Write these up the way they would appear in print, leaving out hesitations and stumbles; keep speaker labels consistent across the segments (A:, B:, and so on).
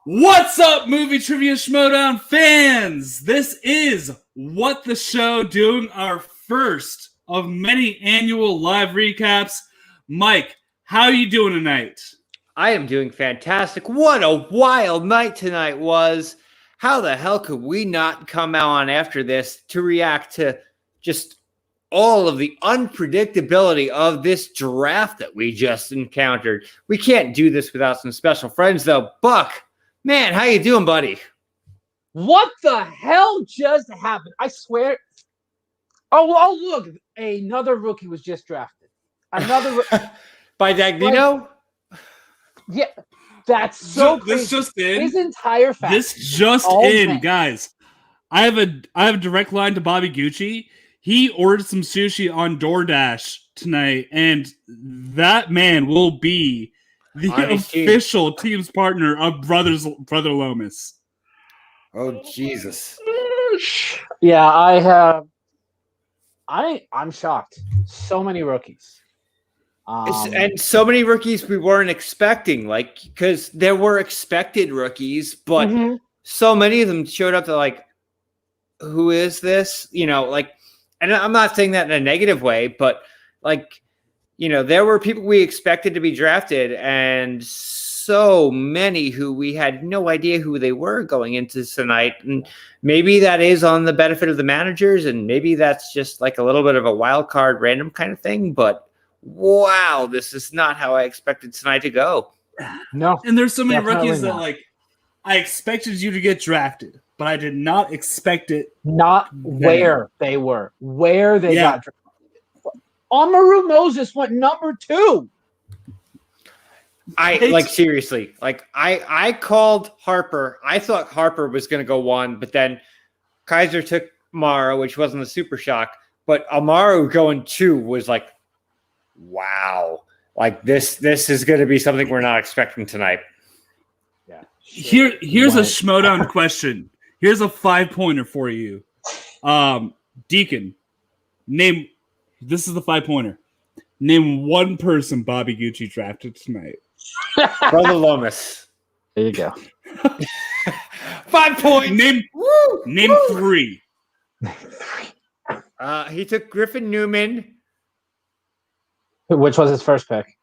A: What's up, Movie Trivia Schmodown fans? This is What the Show, doing our first of many annual live recaps. Mike, how are you doing tonight?
B: I am doing fantastic. What a wild night tonight was. How the hell could we not come out on after this to react to just all of the unpredictability of this draft that we just encountered? We can't do this without some special friends, though. Buck, man, how you doing, buddy?
C: What the hell just happened? I swear. Oh, look. Another rookie was just drafted. Another
B: By Dagnino?
C: Yeah, that's so
A: This
C: crazy.
A: just in.
C: His entire family.
A: This just
C: All
A: in,
C: men.
A: guys. I have a direct line to Bobby Gucci. He ordered some sushi on DoorDash tonight, and that man will be the official team's partner of Brother Lomas.
B: Oh, Jesus.
C: Yeah, I have. I'm shocked. So many rookies.
B: And so many rookies we weren't expecting, like, because there were expected rookies, but so many of them showed up to like, who is this? You know, like, and I'm not saying that in a negative way, but like, you know, there were people we expected to be drafted, and so many who we had no idea who they were going into tonight. And maybe that is on the benefit of the managers, and maybe that's just like a little bit of a wild card random kind of thing, but wow, this is not how I expected tonight to go.
C: No.
A: And there's so many
C: Definitely
A: rookies that,
C: not.
A: like, I expected you to get drafted, but I did not expect it.
C: Not where they were. Where they
A: Yeah.
C: got drafted. Amaru Moses went number 2.
B: Seriously, I called Harper. I thought Harper was going to go 1, but then Kaiser took Mara, which wasn't a super shock. But Amaru going 2 was like, wow, like this is going to be something we're not expecting tonight.
C: Yeah.
A: Here's a Schmodown question. Here's a 5-pointer for you. Deacon, this is the 5-pointer. Name one person Bobby Gucci drafted tonight.
B: Brother Lomas.
C: There you go.
B: 5 points.
A: Name 3.
B: He took Griffin Newman.
C: Which was his first pick?
B: He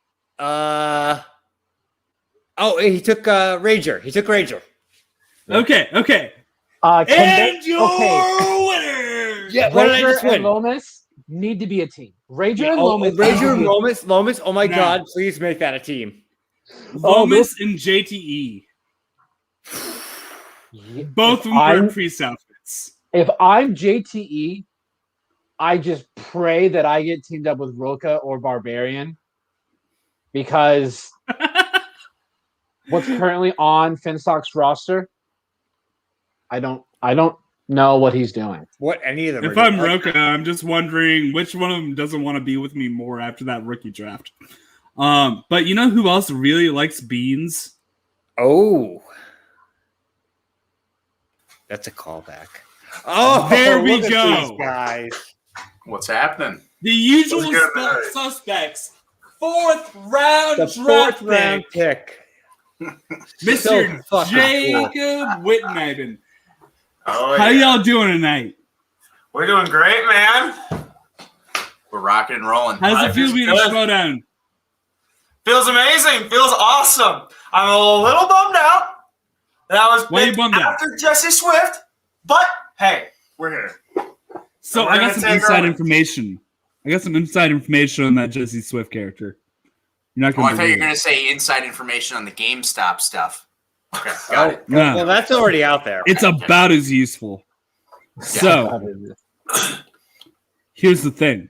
B: took Rager. He took Rager.
A: Okay.
C: And
A: your winner.
B: Yeah, what did I
C: Rager
B: just
C: and
B: win?
C: Lomas need to be a team. Rager and Lomas.
B: Rager and Lomas. Oh my
A: No.
B: God! Please make that a team.
A: Lomas and JTE. Both of them wear priest outfits.
C: If I'm JTE, I just pray that I get teamed up with Roka or Barbarian, because what's currently on Finstock's roster, I don't know what he's doing.
B: What any of them?
A: If
B: are
A: I'm
B: doing.
A: Roka, I'm just wondering which one of them doesn't want to be with me more after that rookie draft. But you know who else really likes beans?
B: Oh, that's a callback. Oh,
A: There we
B: look at
A: go.
B: these guys.
D: What's happening?
A: The usual
D: What's good, man?
A: suspects. 4th round
B: The
A: draft
B: 4th round pick.
A: Mr.
B: So fucking
A: Jacob Wittneben.
D: Oh,
A: How
D: yeah.
A: y'all doing tonight?
D: We're doing great, man. We're rocking and rolling.
A: How's
D: Life
A: it feel
D: is
A: being a
D: good.
A: Schmodown?
D: Feels amazing. Feels awesome. I'm a little bummed out that I was
A: Why you
D: picked
A: bummed out?
D: after Jesse Swift, but hey, we're here.
A: So
D: We're
A: I
D: gonna
A: got some
D: take
A: inside
D: our-
A: information. I got some inside information on that Jesse Swift character. You're not
D: Oh, I
A: going
D: thought you were
A: to
D: going to say inside information on the GameStop stuff. Okay, got it.
A: No.
B: Well, that's already out there.
A: It's about as useful. So here's the thing.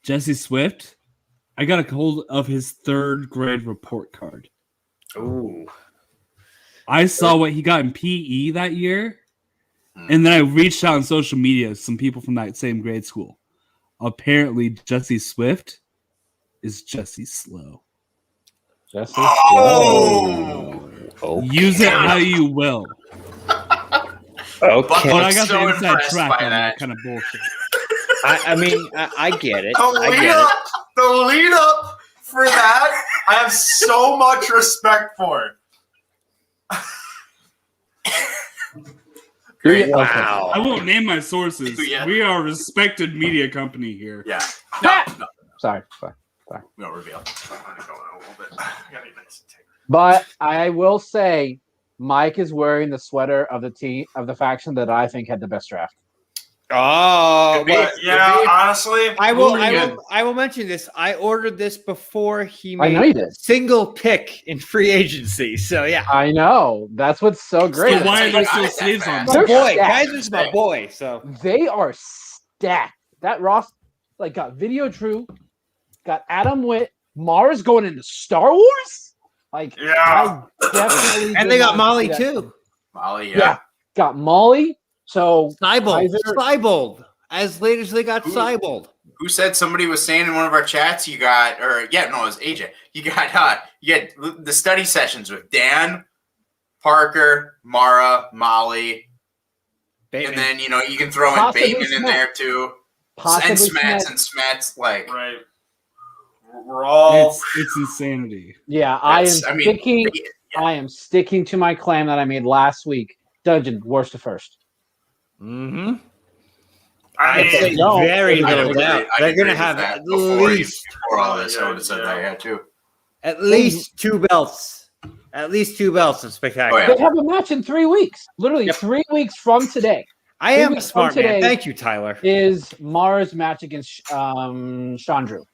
A: Jesse Swift, I got a hold of his 3rd grade report card.
B: Ooh.
A: I saw what he got in PE that year, and then I reached out on social media to some people from that same grade school. Apparently, Jesse Swift is Jesse Slow.
C: Jesse
D: Oh!
A: Use it how you will.
B: Okay.
A: But I got
D: so
A: the inside
D: impressed
A: track
D: by
A: on
D: that.
A: that kind of bullshit.
B: I mean, I get it.
D: The lead up for that, I have so much respect for. Great.
B: Wow.
A: I won't name my sources.
D: Yeah.
A: We are a respected media company here.
D: Yeah. No.
C: Sorry.
D: No reveal. I'm gonna go a little bit. I gotta be nice and tight.
C: But I will say, Mike is wearing the sweater of the team of the faction that I think had the best draft.
B: Oh,
D: But yeah, honestly,
B: I will mention this. I ordered this before he
C: I know
B: made
C: you
B: a
C: did.
B: single pick in free agency. So yeah,
C: I know. That's what's so great.
A: So why are there still sleeves on?
B: my
C: They're
B: boy,
C: stacked.
B: Kaiser's my boy. So
C: They are stacked. That Ross got Video True, got Adam Witt, Mars going into Star Wars.
D: Yeah.
C: I definitely
B: and
C: did
B: they got
C: not
B: Molly
C: see that.
B: too.
D: Molly,
C: Yeah, got Molly. So
B: Cybold. As late as they got Cybold.
E: Who said somebody was saying in one of our chats it was AJ. You got the study sessions with Dan, Parker, Mara, Molly,
B: Bateman.
E: and then you can throw in
C: Possibly
E: Bateman in
C: Smet.
E: there too.
C: possibly
E: And
C: Smet.
E: Smets like
D: right. We're all.
A: It's insanity.
C: Yeah, I am sticking to my claim that I made last week. Dungeon worst to first.
B: Mm-hmm.
D: I
B: It's
D: mean,
C: no,
B: very
C: I
B: little
E: agree.
B: doubt.
E: I
B: They're
E: agree
B: gonna
E: with
B: have
E: that.
B: at
E: before
B: least
E: all this. I would have said that too.
B: at least two belts. At least two belts in spectacular.
E: Oh, yeah.
C: They have a match in 3 weeks. Literally 3 weeks from today
B: I am a
C: weeks
B: smart
C: from
B: man.
C: today
B: Thank you, Tyler.
C: is Mara's match against Chandru.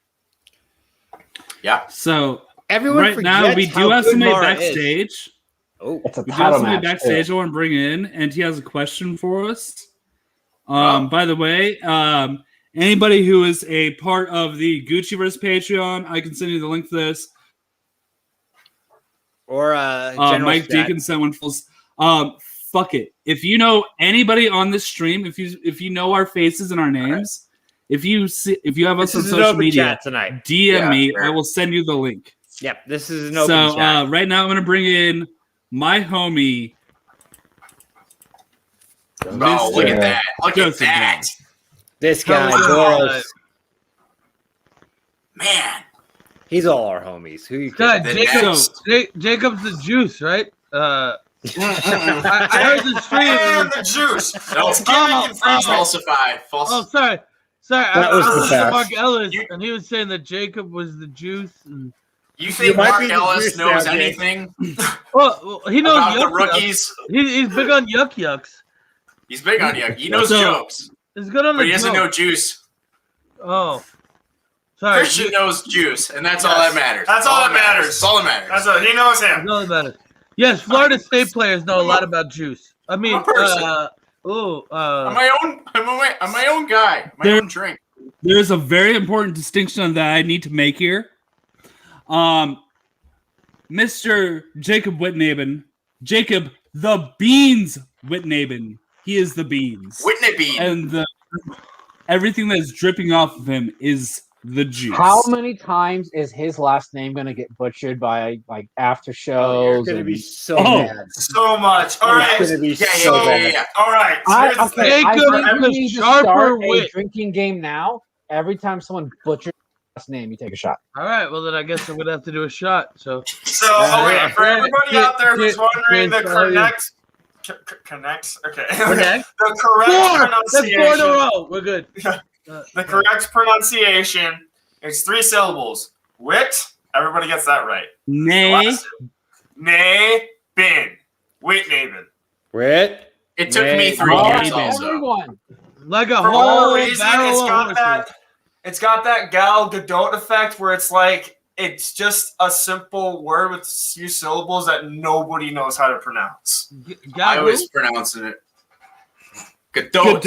E: Yeah.
A: So
B: Everyone
A: right now
B: forgets
A: we
B: how
A: do have
B: good
A: somebody
B: Mara is.
A: backstage.
B: Oh,
C: It's a
A: We do have
C: title
A: somebody
C: match.
A: backstage
C: too.
A: I want to bring in, and he has a question for us.
E: Wow.
A: By the way, anybody who is a part of the Gucciverse Patreon, I can send you the link to this.
B: or General
A: Mike
B: Stat.
A: Deacon sent one full. Fuck it. If you know anybody on this stream, if you know our faces and our names, if you have us
B: This
A: on
B: is an
A: social
B: open
A: media,
B: chat tonight.
A: DM
E: Yeah,
A: me.
E: sure.
A: I will send you the link.
B: Yep, this is an open
A: So
B: chat.
A: right now I'm gonna bring in my homie.
E: Oh, look at that! Look
A: Joseph
E: at that,
B: This guy,
F: Oh,
B: Boros,
E: man!
B: he's all our homies. Who you
F: God,
B: kidding?
F: Jacob's the juice, right? I heard the stream.
D: And the juice.
E: No,
D: It's giving you free
E: falsify.
F: Oh, sorry.
B: That
F: I
B: was the
F: listened to
B: best.
F: Mark Ellis, and he was saying that Jacob was the juice. And,
E: You think
B: might
E: Mark
B: be the
E: Ellis
B: juice
E: knows
B: now, Jake.
E: anything
F: well, he knows
E: about the
F: yuck yucks.
E: rookies?
F: He's big on yuck yucks.
E: He's big on you. He knows
A: So-
E: jokes,
F: He's good on
E: but
F: the
E: he doesn't
F: joke.
E: know juice.
F: Oh, sorry.
E: Christian knows juice, and that's all
D: Yes.
E: that matters.
D: That's all that matters.
E: That's all that matters.
D: That's what he knows
F: That's
D: him.
F: all about it. Yes, Florida State players know a lot about juice. I mean,
E: I'm a person. I'm my own guy. My
A: There-
E: own drink.
A: There's a very important distinction that I need to make here. Mr. Jacob Wittneben, Jacob the Beans Wittneben. He is the beans,
E: Wittneben.
A: and everything that is dripping off of him is the juice.
C: How many times is his last name going to get butchered by after
B: You're
C: shows?
B: gonna
C: and-
B: be so
A: Oh.
B: mad.
D: So much. All
B: It's
D: right.
B: gonna be
E: Yeah,
B: so bad.
E: yeah.
D: All right. So here's the thing.
F: Jacob
C: I think we
F: is
C: need to
F: sharper
C: start a
F: wit.
C: drinking game now. Every time someone butchers your last name, you take a shot.
F: all right. Well, then I guess I'm gonna have to do a shot. So
D: So, okay, for everybody out there who's wondering the
F: Connect.
D: connects, okay,
F: Connect?
D: the correct
F: That's 4 in a
D: pronunciation,
F: row. We're good.
D: the correct pronunciation is 3 syllables. Wit, everybody gets that right.
A: Nay,
D: Nay, bin, Wittneben.
B: Wit.
E: It took
B: Nay.
E: me 3
A: All
E: years
A: right,
E: also.
C: Everyone.
F: Like a
D: For
F: whole
D: whatever reason,
F: barrel
D: it's got that Gal Gadot effect where it's like it's just a simple word with few syllables that nobody knows how to pronounce.
E: I was pronouncing it. Gadot.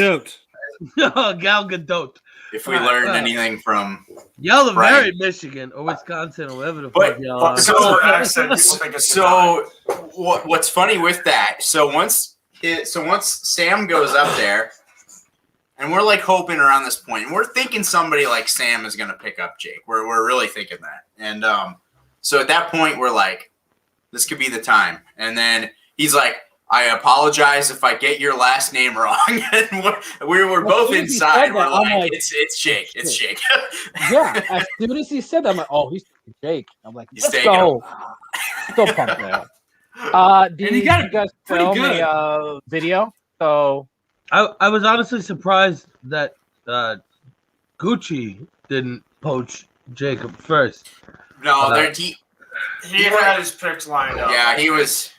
A: Gadot.
F: Gal Gadot.
E: If we learned anything from
F: Y'all are
E: Right.
F: very Michigan or Wisconsin or whatever the
E: But-
F: fuck y'all
D: But
F: are.
D: because of our accent, people think it's
E: what's funny with that? So once Sam goes up there, and we're like hoping around this point, and we're thinking somebody like Sam is going to pick up Jake. We're really thinking that, and so at that point we're like, this could be the time. And then he's like, I apologize if I get your last name wrong. And we're both
C: soon as he
E: inside.
C: said
E: We're
C: that, I'm
E: like,
C: like,
E: it's Jake. It's Jake.
C: Yeah, as soon as he said that, I'm like, oh, he's Jake. I'm like,
E: He's
C: let's
E: taking
C: go. Still pumped there. Did
A: he got
C: you
A: it
C: guys
A: pretty
C: film
A: good.
C: a video? So
F: I was honestly surprised that Gucci didn't poach Jacob first.
E: No,
D: He had his picks lined up.
E: yeah, he was.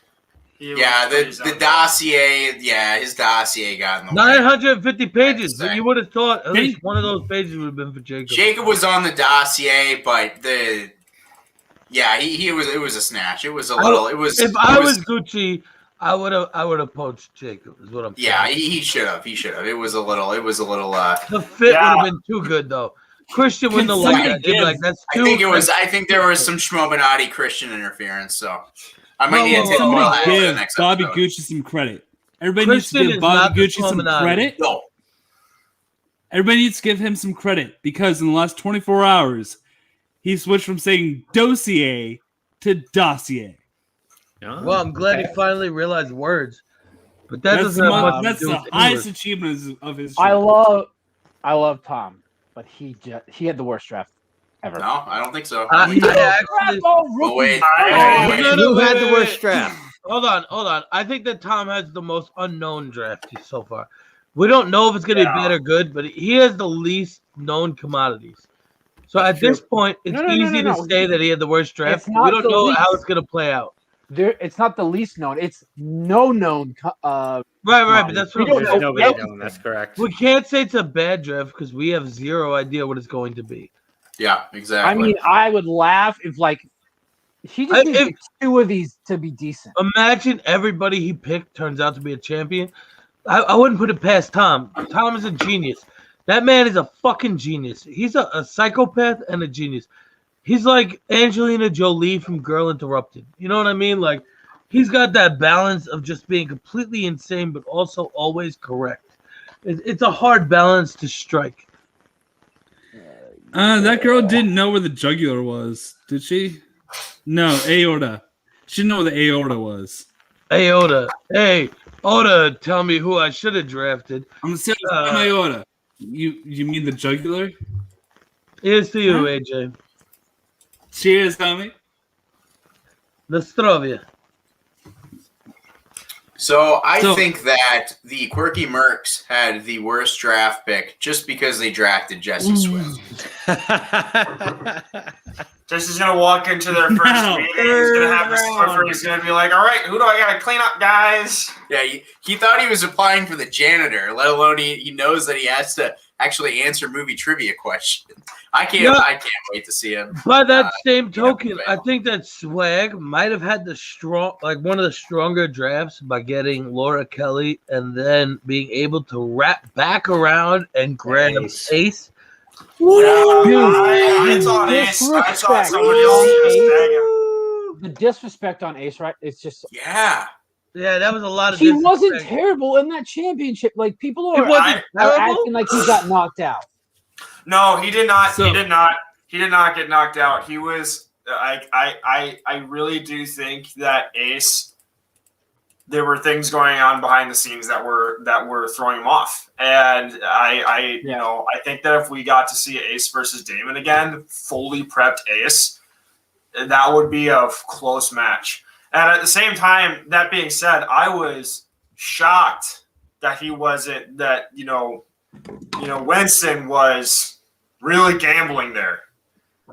E: Yeah, the dossier. Yeah, his dossier got in the way.
F: 950 pages,
E: say.
F: but you would have thought at least one of those pages would have been for Jacob.
E: Jacob was on the dossier, but he was. It was a snatch. It was a little. It was.
F: If I was Gucci, I would have poached Jacob. Is what I'm saying.
E: Yeah, he should have. He should have. It was a little.
F: The fit would have been too good though. Christian wouldn't have liked that. He'd be like, that's too.
E: I think there was some Schmobenati Christian interference. So I might need to take a
A: Somebody
E: while after the
A: give
E: next
A: Bobby
E: episode.
A: Gucci some credit. Everybody
F: Christian
A: needs to
F: is
A: give Bobby
F: not the
A: Gucci some
F: Schmobenati.
A: credit.
E: No.
A: Everybody needs to give him some credit because in the last 24 hours, he switched from saying dossier to dossier.
F: Well, I'm glad he finally realized words. But that doesn't have much to
A: That's
F: do
A: the
F: with
A: highest
F: English.
A: achievement of his.
C: I love Tom, but he had the worst draft ever.
E: No, I don't think so.
F: I actually,
E: Oh, wait.
B: Who had the worst draft?
F: hold on. I think that Tom has the most unknown draft so far. We don't know if it's going to be bad or good, but he has the least known commodities. So at this point, it's easy to say that he had the worst draft. We don't know how it's going to play out.
C: It's not the least known. It's no known.
F: Right, but that's what I'm saying.
B: Nobody known. That's correct.
F: We can't say it's a bad draft because we have zero idea what it's going to be.
E: Yeah, exactly.
C: I mean, I would laugh if he just needs like 2 of these to be decent.
F: Imagine everybody he picked turns out to be a champion. I wouldn't put it past Tom. Tom is a genius. That man is a fucking genius. He's a psychopath and a genius. He's like Angelina Jolie from Girl Interrupted. You know what I mean? Like, he's got that balance of just being completely insane, but also always correct. It's a hard balance to strike.
A: That girl didn't know where the jugular was, did she? No, aorta. She didn't know where the aorta was.
F: Aorta. Hey, Oda, tell me who I should have drafted.
A: I'm gonna say aorta. You mean the jugular?
F: Here's to you, AJ.
A: Cheers, homie.
F: Nostrovia.
E: So I think that the Quirky Mercs had the worst draft pick just because they drafted Jesse Swift.
D: Jesse's gonna walk into their first meeting. He's gonna have a Swiffer. He's gonna be like, "All right, who do I gotta clean up, guys?"
E: Yeah, he thought he was applying for the janitor, let alone he knows that he has to actually answer movie trivia questions. I can't wait to see him.
F: By that same token, I think that Swag might have had one of the stronger drafts by getting Laura Kelly and then being able to wrap back around and grab Ace.
D: I thought Ace. I thought somebody else was tagging.
C: The disrespect on Ace, right? It's just
E: Yeah,
F: that was a lot of.
C: He wasn't terrible in that championship. Like people are acting like he got knocked out.
D: No, he did not. He did not get knocked out. He was. I really do think that Ace. There were things going on behind the scenes that were throwing him off, and I think that if we got to see Ace versus Damon again, fully prepped Ace, that would be a close match. And at the same time, that being said, I was shocked that he wasn't that Winston was really gambling there.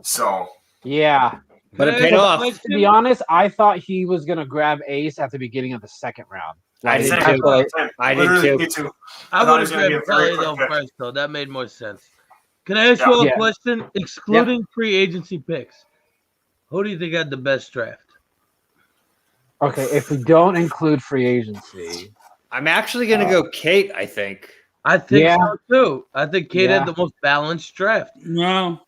D: So
C: yeah.
B: But it paid off.
C: To be honest, I thought he was going to grab Ace at the beginning of the second round.
B: I did too.
F: I would have grabbed Kelly though first, though. That made more sense. Can I ask you a question? Excluding free agency picks, who do you think had the best draft?
C: Okay, if we don't include free agency.
B: I'm actually going to go Kate, I think.
F: I think so, too. I think Kate had the most balanced draft.
A: No.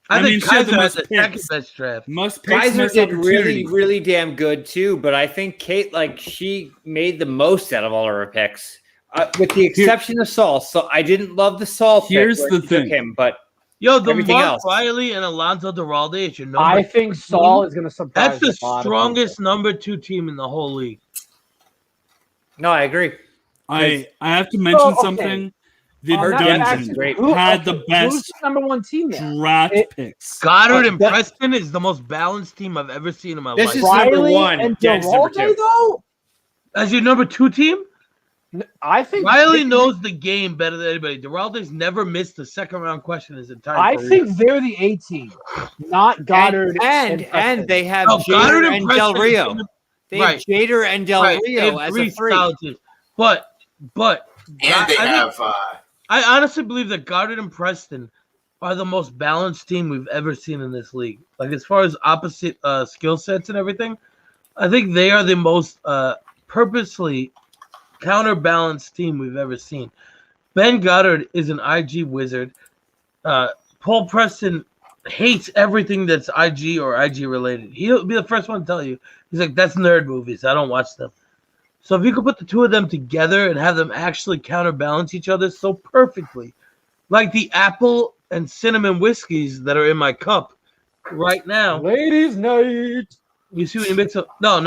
F: I think Kaiser had the
A: picks.
F: second best draft.
B: Kaiser did really, really damn good too, but I think Kate, she made the most out of all of her picks, with the exception of Saul. So I didn't love the Saul pick.
A: Here's the thing,
B: but
F: the
B: everything
F: Mark
B: else.
F: Riley and Alonzo Duralde is your number.
C: I think Saul is going to surprise.
F: That's the strongest number 2 team in the whole league.
B: No, I agree.
A: I have to mention something. the dungeon
B: great.
A: had the
C: Who's
A: best
C: the number one team there?
A: draft picks.
F: Goddard and Preston is the most balanced team I've ever seen in my
B: This
F: life.
B: is number
C: Riley
B: one.
C: and
B: Den's number
C: Geraldo,
B: two.
C: though?
F: As your number 2 team,
C: I think
F: Riley knows the game better than anybody. Geraldo's never missed a second round question his entire
C: I
F: career.
C: think they're the A team, not Goddard.
B: And they have
F: Goddard
B: Jader and Del
F: Preston
B: Rio. They have Jader and Del
F: Right,
B: Rio
F: they have
B: as
F: three
B: a three.
F: solid teams. But
E: And they have
F: I honestly believe that Goddard and Preston are the most balanced team we've ever seen in this league. Like as far as opposite skill sets and everything, I think they are the most purposely counterbalanced team we've ever seen. Ben Goddard is an IG wizard. Paul Preston hates everything that's IG or IG related. He'll be the first one to tell you. He's like, that's nerd movies. I don't watch them. So if you could put the two of them together and have them actually counterbalance each other so perfectly, like the apple and cinnamon whiskeys that are in my cup right now.
C: Ladies' night.
F: You see what you mix up? No. We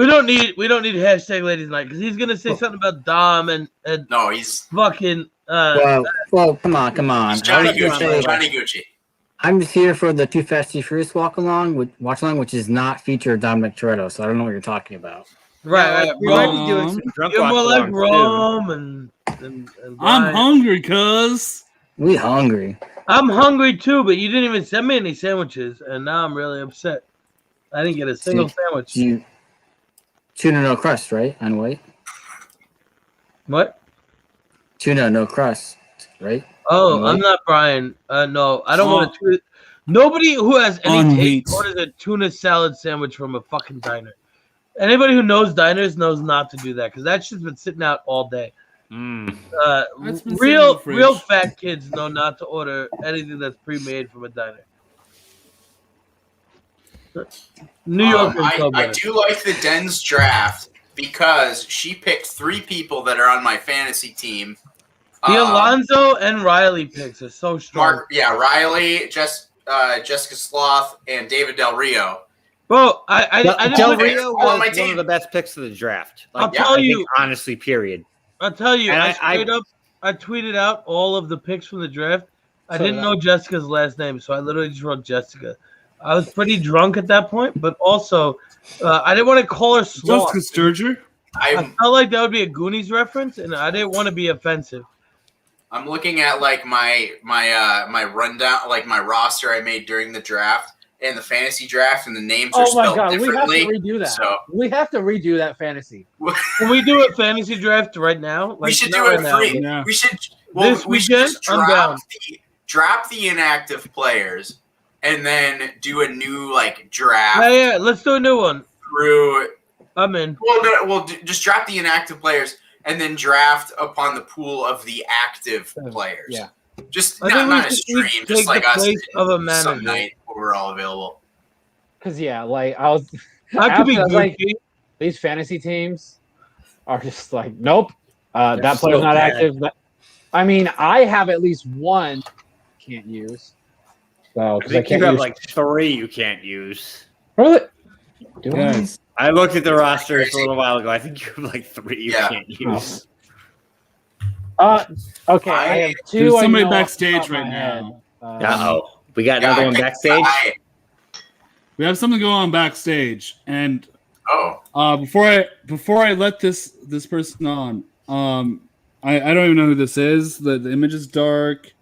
F: don't need hashtag ladies night because he's gonna say something about Dom and
E: no, he's
F: fucking.
G: Well, come on.
E: he's Johnny Gucci.
G: I'm just here for the Too Fast Too Furious watch along, which is not feature Dominic Toretto, so I don't know what you're talking about.
F: Right.
B: We might be doing some drunk
F: You're more like
B: watch-alongs,
F: Rome and
A: I'm hungry, cuz.
G: We hungry.
F: I'm hungry too, but you didn't even send me any sandwiches, and now I'm really upset. I didn't get a single sandwich.
G: Tuna no crust, right? On white.
F: What?
G: Tuna no crust, right?
F: Oh, I'm not Brian. No, I don't want to. Nobody who has any taste orders a tuna salad sandwich from a fucking diner. Anybody who knows diners knows not to do that because that shit's been sitting out all day. Real fat kids know not to order anything that's pre-made from a diner. New York.
E: I do like the Den's draft because she picked 3 people that are on my fantasy team.
F: The Alonzo and Riley picks are so strong.
E: Riley, Jessica Sloth, and David Del Rio.
F: Bro,
B: Del Rio was one of the best picks of the draft.
F: I'll tell you,
B: honestly, period.
F: I'll tell you,
B: And
F: I tweeted out all of the picks from the draft. I didn't know Jessica's last name, so I literally just wrote Jessica. I was pretty drunk at that point, but also I didn't want to call her Sloth.
A: Jessica Sturger?
F: I felt like that would be a Goonies reference, and I didn't want to be offensive.
E: I'm looking at like my rundown, like my roster I made during the draft and the fantasy draft, and the names are spelled differently.
C: We have to redo that.
E: So
C: we have to redo that fantasy.
F: Can we do a fantasy draft right now? Like,
E: we should do it free.
A: Yeah.
E: We should.
F: This
E: we should
F: weekend,
E: just
F: I'm down.
E: drop the inactive players, and then do a new like draft.
F: Yeah. Let's do a new one.
E: Through.
F: I'm in.
E: We'll just drop the inactive players and then draft upon the pool of the active players.
C: Yeah.
E: Just
F: I
E: not a
F: think
E: stream,
F: we
E: just
F: take
E: like
F: the
E: us
F: place of a
E: some
F: manager.
E: night where we're all available.
C: Because like I was,
F: I could be
C: like,
F: Gucci.
C: these fantasy teams are just like, nope, that player's not active. But I mean, I have at least one can't use. So
B: I think you have like 3 you can't use.
C: Really?
A: Yes.
B: I looked at the rosters a little while ago. I think you have like 3 you can't use.
C: Okay, I have 2.
A: There's somebody
C: I know
A: backstage
C: off the top of
A: right
C: my
A: now.
C: head.
B: We got another one backstage.
A: We have something going on backstage, and
E: Oh.
A: before I let this person on, I don't even know who this is. The image is dark.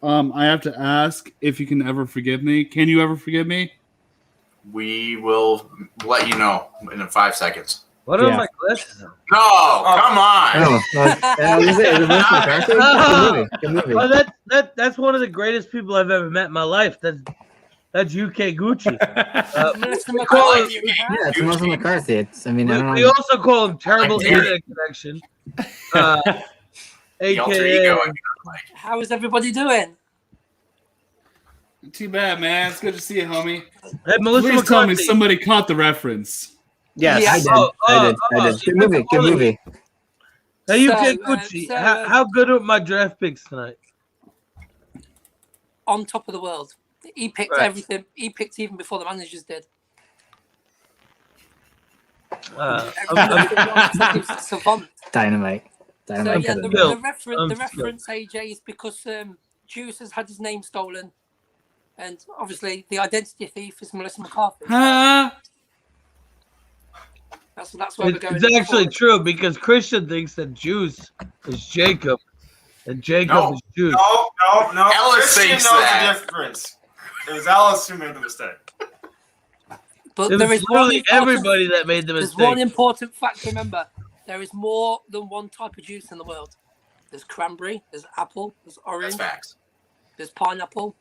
A: I have to ask if you can ever forgive me. Can you ever forgive me?
E: We will let you know in 5 seconds.
F: What are my glasses?
E: No, come on.
G: Good movie.
F: Oh, that's one of the greatest people I've ever met in my life. That's UK Gucci.
G: It's Melissa McCarthy. I don't know.
F: We also call him Terrible Internet Connection.
E: The alter ego.
F: AKA.
H: How is everybody doing?
A: Too bad, man. It's good to see you, homie.
F: Hey, Melissa
A: Please tell me
F: McCarthy.
A: somebody caught the reference.
B: Yes.
G: I did. Good movie.
F: Hey,
H: So,
F: UK Gucci. How good are my draft picks tonight?
H: On top of the world. He picked everything. He picked even before the managers did.
F: I'm
H: Savant.
G: Dynamite. I'm
H: So yeah,
G: kidding.
H: the reference AJ is because Juice has had his name stolen, and obviously the identity thief is Melissa McCarthy. That's where we're going.
F: It's actually true because Christian thinks that Juice is Jacob, and Jacob is Juice.
D: No.
E: Ellis
D: Christian
E: thinks
D: knows
E: that.
D: the difference. It was Ellis who made the mistake.
H: But
F: It
H: there
F: was
H: is
F: literally everybody that made the
H: There's
F: mistake.
H: one important fact to remember. There is more than one type of juice in the world. There's cranberry, there's apple, there's orange,
E: That's facts.
H: there's pineapple,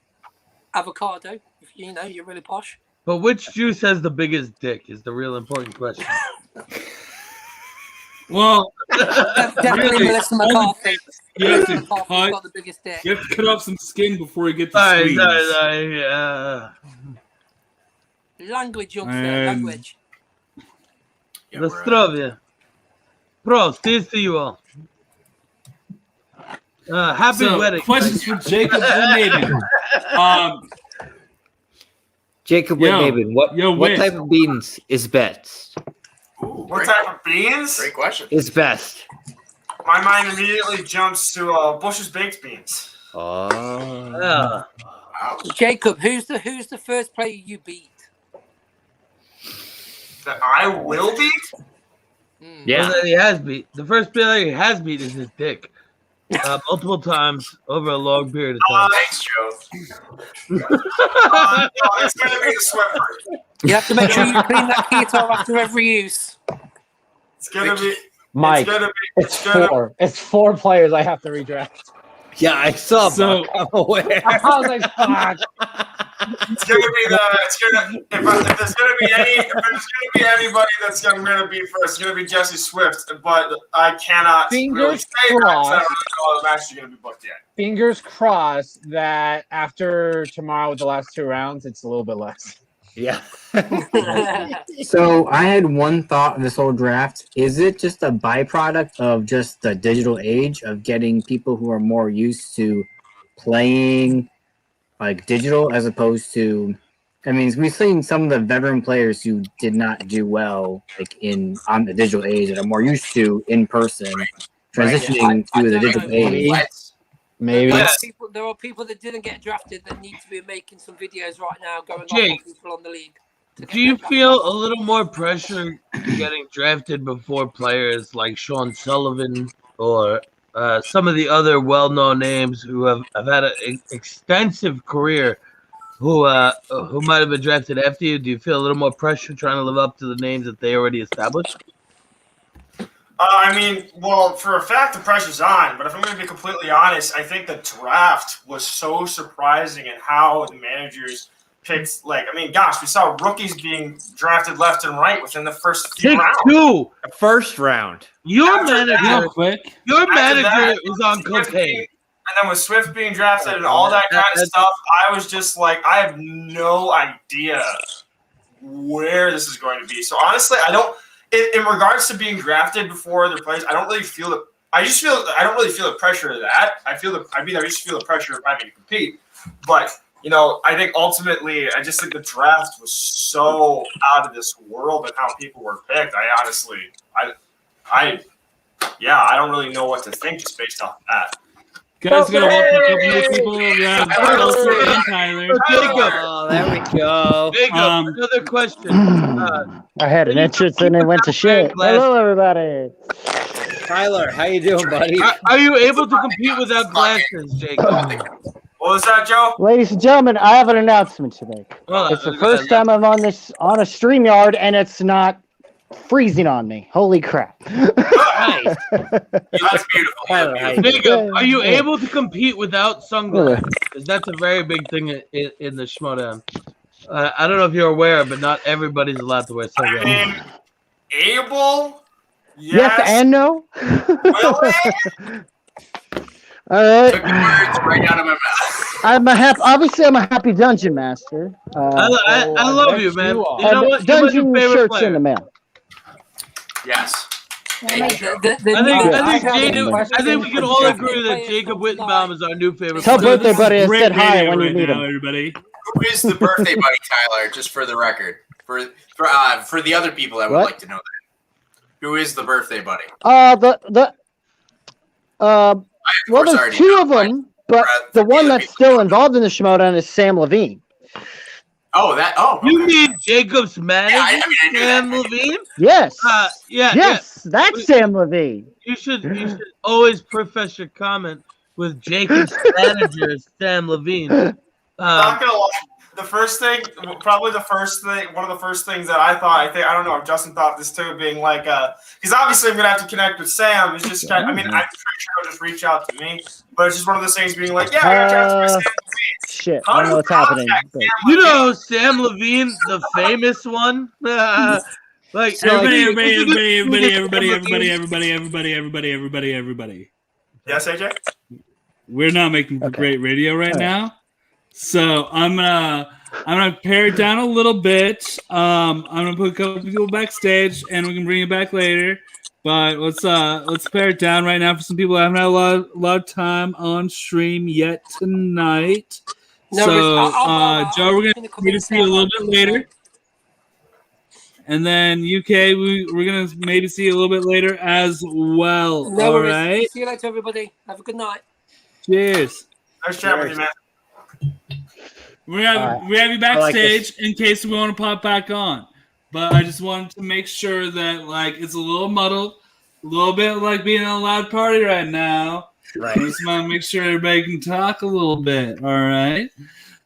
H: avocado, if you know, you're really posh.
F: But which juice has the biggest dick is the real important question.
A: Well,
H: Definitely
A: really,
H: Melissa McCarthy.
A: you have to
H: McCarthy's got the biggest dick.
A: You have to cut off some skin before you get the
F: Sorry,
A: squeeze.
H: Language, youngster, language.
E: Yeah,
F: Na
E: we're,
F: zdrowie. Prost, here's to you all. Happy wedding.
A: Questions for Jacob Wittneben.
B: Jacob Wittneben, what type of beans is best?
D: What type of beans?
E: Great question.
B: Is best.
D: My mind immediately jumps to Bush's baked beans.
B: Oh.
F: Yeah.
E: Wow.
H: Jacob, who's the first player you beat?
D: That I will beat?
B: Yeah.
F: Well, that he has beat. The first player he has beat is his dick. Multiple times over a long period of time.
E: Thanks, Joe.
D: No, it's going to be the Swiffer.
H: You have to make sure you clean that keto after every use.
D: It's going to be...
C: Mike,
D: it's four.
C: It's 4 players I have to redraft.
B: Yeah, I saw.
A: So
B: I'm aware.
C: I was like, fuck.
D: It's going to be the... If there's going to be anybody that's going to be first, it's going to be Jesse Swift. But I cannot really
C: Fingers
D: say that because I
C: crossed.
D: don't know if I'm actually going to be booked yet.
C: Fingers crossed that after tomorrow with the last 2 rounds, it's a little bit less.
B: Yeah.
G: So I had one thought of this whole draft. Is it just a byproduct of just the digital age of getting people who are more used to playing like digital as opposed to, I mean, we've seen some of the veteran players who did not do well like on the digital age that are more used to in person transitioning to the digital age.
C: Maybe.
F: Yeah.
H: There are people that didn't get drafted that need to be making some videos right now going
F: Jake,
H: off on people on the league.
F: Do you feel a little more pressure getting drafted before players like Sean Sullivan or some of the other well-known names who have had an extensive career who might have been drafted after you? Do you feel a little more pressure trying to live up to the names that they already established?
D: I mean, well, for a fact, the pressure's on. But if I'm going to be completely honest, I think the draft was so surprising in how the managers picked. Like, I mean, gosh, we saw rookies being drafted left and right within the first few
F: Pick
D: rounds.
F: 2.
B: First round.
F: Your
D: After
F: manager,
D: that-
A: real quick.
F: your
D: After
F: manager
D: that,
F: was on
D: Swift
F: cocaine.
D: And then with Swift being drafted and all that kind of stuff, I was just like, I have no idea where this is going to be. So honestly, I don't. In regards to being drafted before other players, I don't really feel it. I don't really feel the pressure of that. I just feel the pressure of having to compete. But you know, I think ultimately, I just think the draft was so out of this world and how people were picked. I honestly, I don't really know what to think just based off of that.
A: Guys, gonna welcome a couple more people. We have Elsa and Tyler.
B: Oh, there we go.
F: Jacob, another question.
I: I had an entrance and it went to shit. Hello, everybody.
B: Tyler, how you doing, buddy?
F: Are you able to compete without glasses, Jacob?
D: What was that, Joe?
I: Ladies and gentlemen, I have an announcement to make.
F: Well,
I: It's the first time I'm on a StreamYard and it's not freezing on me. Holy crap.
B: Nice.
E: That's beautiful.
B: Tyler, how you doing?
F: Jacob, are you able to compete without sunglasses? Because that's a very big thing in the Schmodown. I don't know if you're aware, but not everybody's allowed to wear
D: I
F: sunglasses.
D: mean, able?
I: Yes and no.
D: Willing?
I: All
E: Took
I: right.
E: the words right out of my mouth.
I: Obviously, I'm a happy dungeon master.
F: I love you, man. You know
I: And
F: what?
I: dungeon
F: You're my favorite
I: shirts
F: player.
I: in the mail.
E: Yes.
F: I think we can all agree that Jacob Wittneben is our new favorite
I: Tell
F: player.
I: birthday buddy I
A: Great
I: said hi
A: video
I: when you
A: right
I: meet
A: now,
I: him.
A: everybody.
E: Who is the birthday buddy, Tyler? Just for the record, for the other people that would
I: What?
E: like to know that. Who is the birthday buddy?
I: Well, there's two of them, but the one that's still involved in the Schmodown is Sam Levine.
E: Oh,
F: You mean Jacob's manager, Sam Levine?
I: Yes.
F: Yes,
I: that's Sam Levine.
F: You should always preface your comment with Jacob's manager, Sam Levine.
D: Not gonna lie. One of the first things that I thought, I don't know if Justin thought this too, being like, because obviously I'm gonna have to connect with Sam. It's just I'm pretty sure he'll just reach out to me, but it's just one of those things being like, yeah, I gotta transfer Sam Levine.
I: Shit, I don't know what's happening. But...
F: You know Sam Levine, the famous one? Like
A: everybody.
D: Yes, AJ?
A: We're not making great radio right now. So I'm gonna pare it down a little bit. I'm gonna put a couple people backstage, and we can bring it back later. But let's pare it down right now for some people that haven't had a lot of time on stream yet tonight.
H: No,
A: Joe, we're gonna maybe see you a little bit later, and then UK, we're gonna maybe see you a little bit later as well.
H: No
A: all
H: worries.
A: right.
H: See you later, everybody. Have a good night.
A: Cheers.
D: Nice chat with you, man.
A: We have you backstage in case we want to pop back on, but I just wanted to make sure that it's a little muddled, a little bit like being in a loud party right now.
B: Right.
A: I just want to make sure everybody can talk a little bit. All right.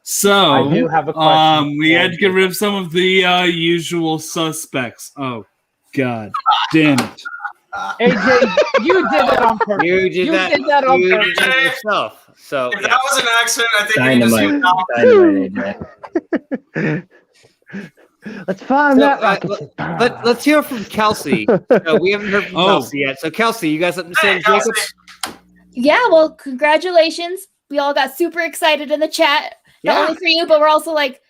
A: So
C: I do have a question.
A: we had to get rid of some of the usual suspects. Oh God, damn it.
C: AJ, you did that on purpose.
B: You did that on purpose yourself. So
D: if that was an accident, I think we need to
I: Let's find that.
B: Let's hear from Kelsey. We haven't heard from Kelsey yet. So Kelsey, you guys something to say to Jacob?
J: Yeah, well, congratulations. We all got super excited in the chat. Not only for you, but we're also like,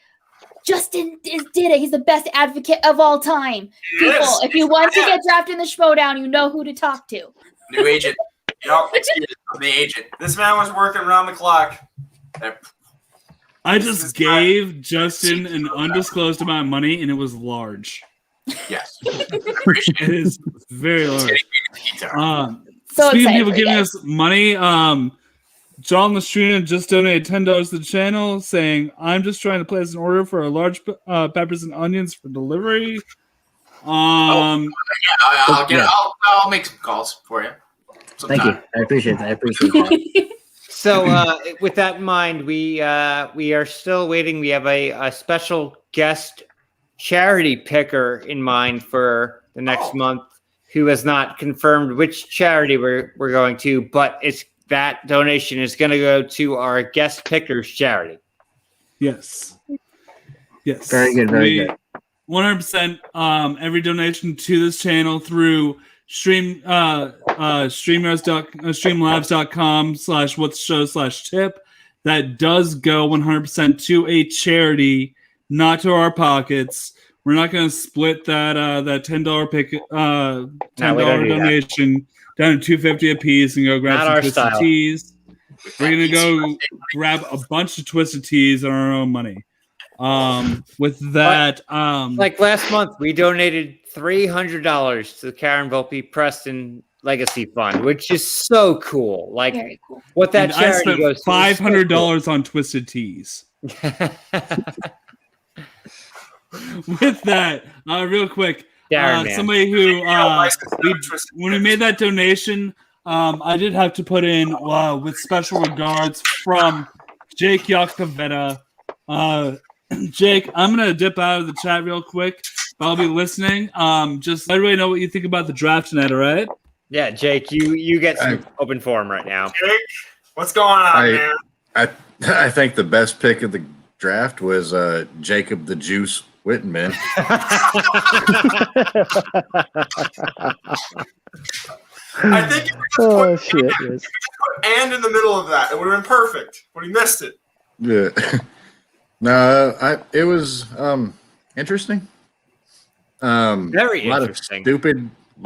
J: Justin did it. He's the best advocate of all time. People, if you want to get drafted in the Schmodown, you know who to talk to.
E: New agent. Yep, the agent.
D: This man was working around the clock.
A: I just gave Justin an undisclosed amount of money, and it was large.
E: Yes.
A: It is very large.
J: So
A: speaking of
J: excited
A: people
J: for
A: giving
J: you.
A: us money, John Lastrina just donated $10 to the channel, saying, "I'm just trying to place an order for a large peppers and onions for delivery."
E: I'll make some calls for you. Sometime.
G: Thank you. I appreciate that.
B: So with that in mind, we are still waiting. We have a special guest charity picker in mind for the next month, who has not confirmed which charity we're going to, but that donation is going to go to our guest pickers charity.
A: Yes.
G: Very good. Very good.
A: 100%. Every donation to this channel through streamlabs.com/what's-show/tip, that does go 100% to a charity, not to our pockets. We're not going to split that $10 donation down to $2.50 a piece and go grab some Twisted Teas. We're going to go grab a bunch of Twisted Teas on our own money. With that,
B: like last month, we donated $300 to the Karen Volpe Preston Legacy Fund, which is so cool. Like, very cool. What that
A: and
B: charity
A: I spent $500 on Twisted Teas. With that, real quick, somebody who when we made that donation, I did have to put in with special regards from Jake Yakavetta. Jake, I'm gonna dip out of the chat real quick, but I'll be listening. Just let everybody know what you think about the draft tonight, all right?
B: Yeah, Jake, you get some open forum right now.
D: Jake, what's going on, man?
K: I think the best pick of the draft was Jacob the Juice Wittneben.
D: I think if we just put and in the middle of that, it would have been perfect, but he missed it.
K: Yeah. No, it was interesting.
B: Very
K: interesting.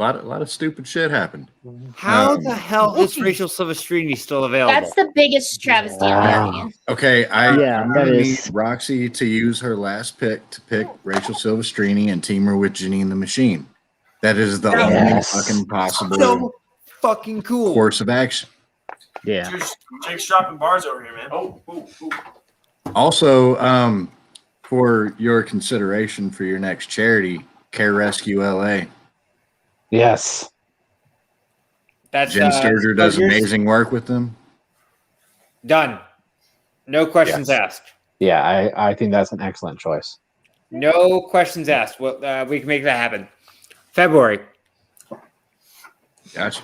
K: A lot of stupid shit happened.
B: How the hell is Rachel Silvestrini still available?
J: That's the biggest travesty in my opinion.
K: Okay, I'm gonna need Roxy to use her last pick to pick Rachel Silvestrini and team her with Janine the Machine. That is the only fucking possible.
B: fucking cool.
K: Course of action.
I: Yeah.
D: Jake's dropping bars over here, man. Oh.
K: Also, for your consideration for your next charity, Care Rescue LA.
C: Yes.
B: That's
K: Jen Sturger does amazing work with them.
B: Done. No questions asked.
C: Yeah, I think that's an excellent choice.
B: No questions asked. Well, we can make that happen. February.
K: Gotcha.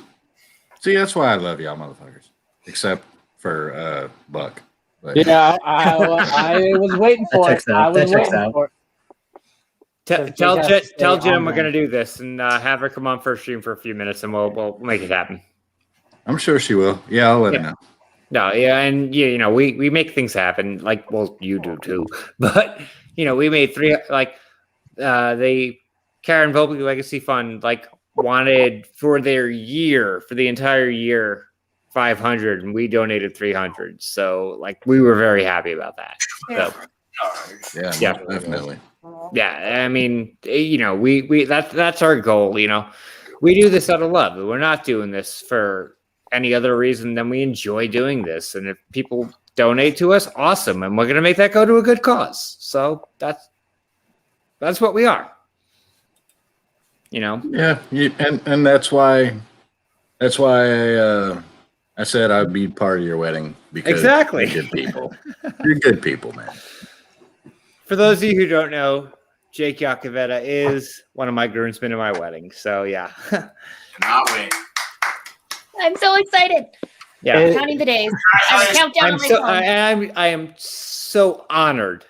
K: See, that's why I love y'all motherfuckers. Except for Buck. But
C: Yeah, I was waiting for it. I was waiting for it.
B: Tell Jim we're going to do this and have her come on first stream for a few minutes and we'll make it happen.
K: I'm sure she will. Yeah, I'll let her know.
B: No, yeah, and you know, we make things happen. Like, well, you do too. But you know, we made the Karen Volpe Legacy Fund wanted for the entire year 500, and we donated 300. So we were very happy about that. So,
K: yeah, definitely.
B: Yeah, I mean, you know, we that's our goal. You know, we do this out of love. We're not doing this for any other reason than we enjoy doing this. And if people donate to us, awesome, and we're gonna make that go to a good cause. So that's what we are. You know.
K: Yeah, and that's why I said I'd be part of your wedding because
B: exactly.
K: You're good people. You're good people, man.
B: For those of you who don't know, Jake Iacovetta is one of my groomsmen in my wedding. So yeah.
E: Cannot wait.
J: I'm so excited.
B: Yeah.
J: I'm counting the days. I'm countdown on my phone.
B: I am so honored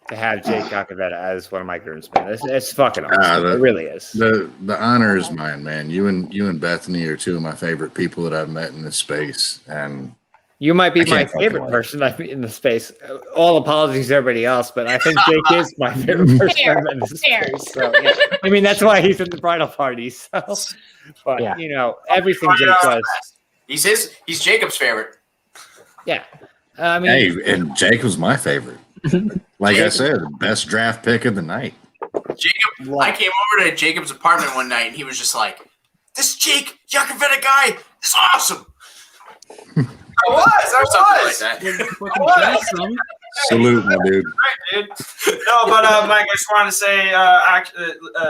B: to have Jake Iacovetta as one of my groomsmen. It's fucking awesome. It really is.
K: The honor is mine, man. You and Bethany are two of my favorite people that I've met in this space, and
B: you might be my favorite person in the space. All apologies to everybody else, but I think Jake is my favorite person in this space. So, yeah. I mean, that's why he's in the bridal party. So, but you know, everything Jake does.
E: He's Jacob's favorite.
B: Yeah, I mean,
K: hey, and Jacob's my favorite. Like I said, best draft pick of the night.
E: Jacob, I came over to Jacob's apartment one night, and he was just like, "This Jake Iacovetta guy is awesome."
D: I was.
E: Like that.
K: Salute, my dude.
D: Right, dude. No, but Mike, I just wanted to say,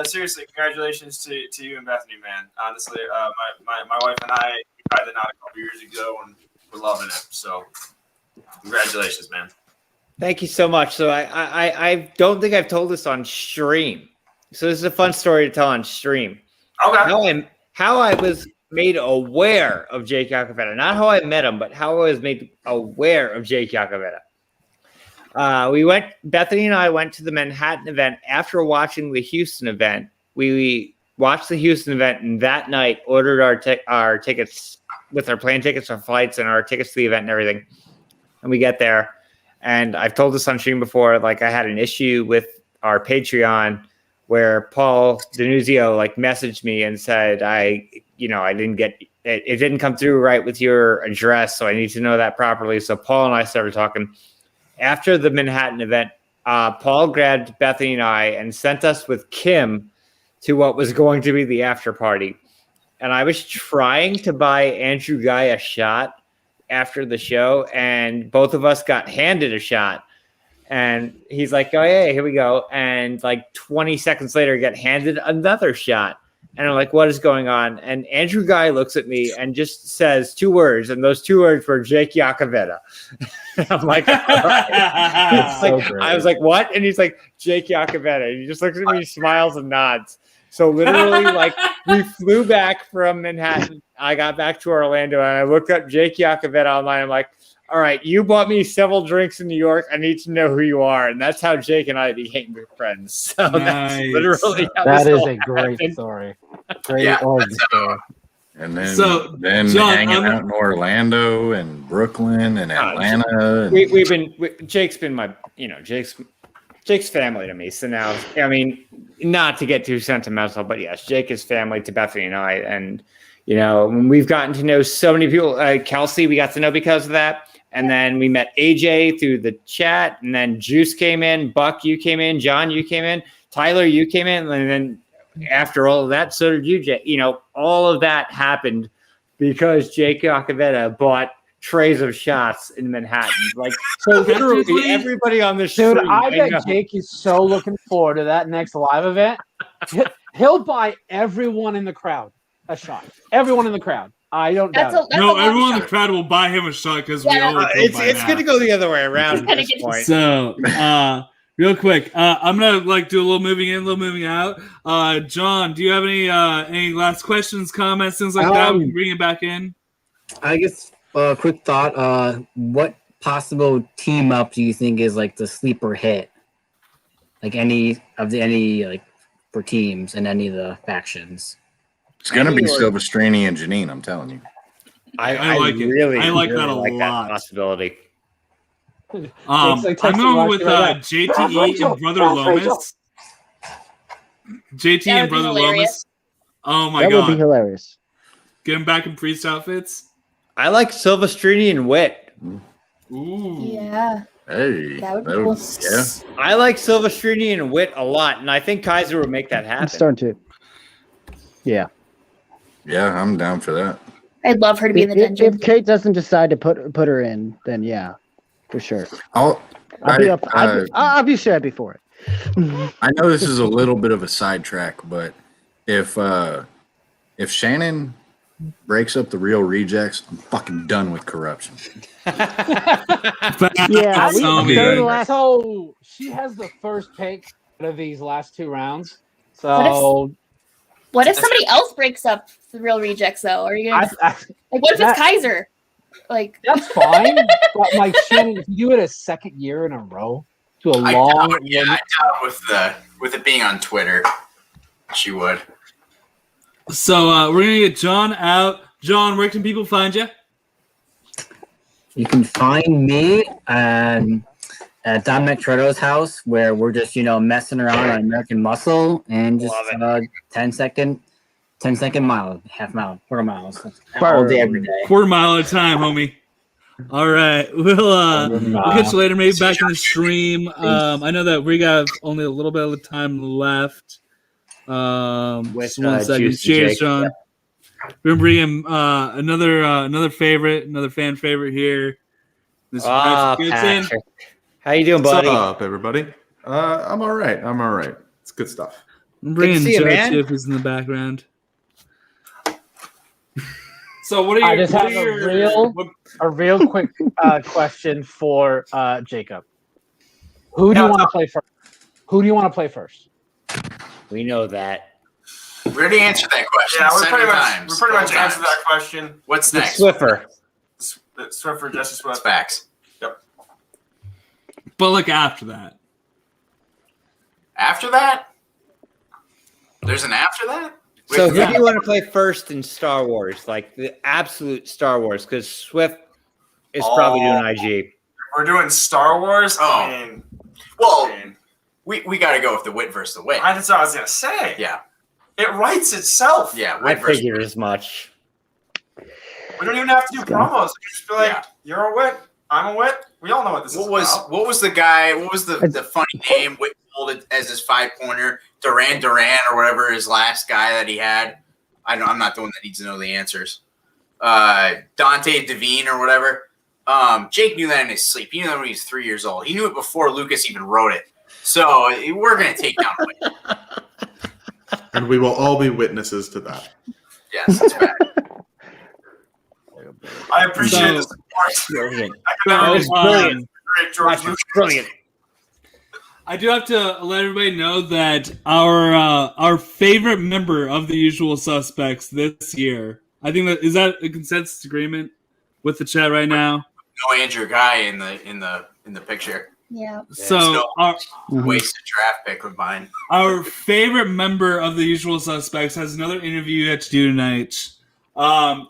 D: seriously, congratulations to you and Bethany, man. Honestly, my wife and I tried the knot a couple years ago, and we're loving it. So, congratulations, man.
B: Thank you so much. So I don't think I've told this on stream. So this is a fun story to tell on stream.
D: Okay.
B: How I was made aware of Jake Iacovetta. Not how I met him, but how I was made aware of Jake Iacovetta. Bethany and I went to the Manhattan event after watching the Houston event. We watched the Houston event, and that night ordered our tickets with our plane tickets, our flights, and our tickets to the event and everything. And we get there, and I've told this on stream before, I had an issue with our Patreon where Paul Denuzio messaged me and said, I didn't get it didn't come through right with your address, so I need to know that properly. So Paul and I started talking. After the Manhattan event, Paul grabbed Bethany and I and sent us with Kim to what was going to be the after party. And I was trying to buy Andrew Guy a shot after the show, and both of us got handed a shot. And he's like, "Oh, yeah, here we go." And 20 seconds later, get handed another shot. And I'm like, "What is going on?" And Andrew Guy looks at me and just says 2 words. And those 2 words were Jake Iacovetta. I'm like, all right. I was like, "What?" And he's like, "Jake Iacovetta." And he just looks at me, smiles and nods. So literally, we flew back from Manhattan. I got back to Orlando and I looked up Jake Iacovetta online. I'm like, "All right, you bought me several drinks in New York. I need to know who you are." And that's how Jake and I became good friends. So that's literally how
C: that is
B: a
C: great story. Great origin story.
K: And then John, hanging out in Orlando and Brooklyn and Atlanta.
B: Jake's been my, Jake's family to me. So now, I mean, not to get too sentimental, but yes, Jake is family to Bethany and I. And, we've gotten to know so many people. Kelsey, we got to know because of that. And then we met AJ through the chat. And then Juice came in. Buck, you came in. John, you came in. Tyler, you came in. And then after all of that, so did you, Jay. All of that happened because Jake Acavetta bought trays of shots in Manhattan. Like, so literally everybody on the street.
C: Dude, I bet Jake is so looking forward to that next live event. He'll buy everyone in the crowd a shot. Everyone in the crowd. I don't doubt it.
A: No, everyone in the crowd will buy him a shot because we always
B: it's going to go the other way around at this point.
A: So, real quick, I'm gonna do a little moving in, a little moving out. John, do you have any last questions, comments, things like that? We can bring it back in.
G: I guess quick thought. What possible team up do you think is like the sleeper hit? Like for teams and any of the factions?
K: It's gonna be Silvestrini and Janine. I'm telling you.
A: I like it. I like that a lot.
B: That possibility.
A: I'm going with JTE and Brother Lomas. JT and Brother Lomas. Oh my god,
I: that would be hilarious.
A: Get him back in priest outfits.
B: I like Silvestrini and Witt.
A: Ooh.
J: Yeah.
K: Hey.
J: That would be cool.
K: Yeah.
B: I like Silvestrini and Witt a lot, and I think Kaiser would make that happen.
I: I'm starting to. Yeah.
K: Yeah, I'm down for that.
J: I'd love her to be in the dungeon.
I: If Kate doesn't decide to put her in, then yeah, for sure.
K: I'll
I: be up. Obviously, I'd be for it.
K: I know this is a little bit of a sidetrack, but if Shannon breaks up the real rejects, I'm fucking done with corruption.
C: Yeah, so she has the first pick out of these last 2 rounds. So
J: what if somebody else breaks up the real rejects though? Are you gonna what if it's Kaiser? Like
C: that's fine. But like Shannon, if you do it a second year in a row to a long
E: I doubt with it being on Twitter, she would.
A: So we're gonna get John out. John, where can people find you?
G: You can find me at Dominic Trotto's house, where we're just messing around on American Muscle and just 10-second mile, half mile, quarter miles, all day every day.
A: Quarter mile at a time, homie. All right, we'll catch you later. Maybe back in the stream. I know that we got only a little bit of time left. Just 1 second. Cheers, John. We're gonna bring him another fan favorite here. This
B: Patrick. How you doing, buddy?
L: What's up, everybody? I'm all right. It's good stuff.
A: I'm bringing Joe too, who's in the background. So what are your?
C: I just have a real quick question for Jacob. Who do you want to play first? Who do you want to play first?
B: We know that.
E: We already answered that question.
D: Yeah, we're pretty much answered that question.
E: What's next?
B: Swiffer.
D: Swiffer, Jesse Swift.
E: Facts.
D: Yep.
A: But after that.
E: After that? There's an after that?
B: So who do you want to play first in Star Wars? Like the absolute Star Wars, because Swift is probably doing IG.
D: We're doing Star Wars.
E: We got to go with the Witt versus the Witt.
D: That's what I was gonna say.
E: Yeah,
D: it writes itself.
E: Yeah,
B: I figured as much.
D: We don't even have to do promos. We just be like, "You're a Witt, I'm a Witt." We all know what this is about.
E: What was the guy? What was the funny name Witt pulled it as his 5-pointer? Duran or whatever his last guy that he had. I'm not the one that needs to know the answers. Dante Devine or whatever. Jake knew that in his sleep. He knew that when he was 3 years old. He knew it before Lucas even wrote it. So we're going to take down Witt.
L: And we will all be witnesses to that.
E: Yes, that's bad.
D: I appreciate this.
B: Brilliant. That was brilliant.
D: Great, George.
B: Brilliant.
A: I do have to let everybody know that our favorite member of the Usual Suspects this year, I think is that a consensus agreement with the chat right now?
E: No Andrew Guy in the picture.
J: Yeah.
A: So
E: wasted draft pick of mine.
A: Our favorite member of the Usual Suspects has another interview you have to do tonight. I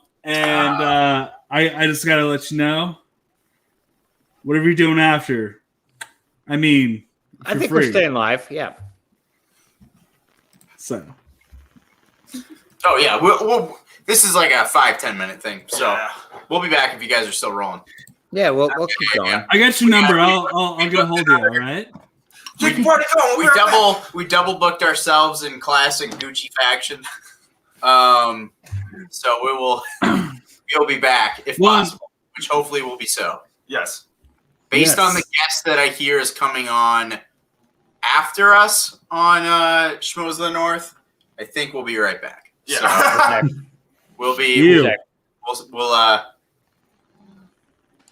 A: just gotta let you know. Whatever you're doing after. I mean,
B: I think we're staying live. Yeah.
A: So.
E: Oh yeah, we'll this is like a 5-10 minute thing. So we'll be back if you guys are still rolling.
B: Yeah, we'll keep going.
A: I got your number. I'll get a hold of you. All right.
E: We double booked ourselves in classic Gucci faction. So we will we'll be back if possible, which hopefully will be so.
D: Yes.
E: Based on the guest that I hear is coming on after us on Schmoes of the North, I think we'll be right back.
D: Yeah.
E: So, we'll be. We'll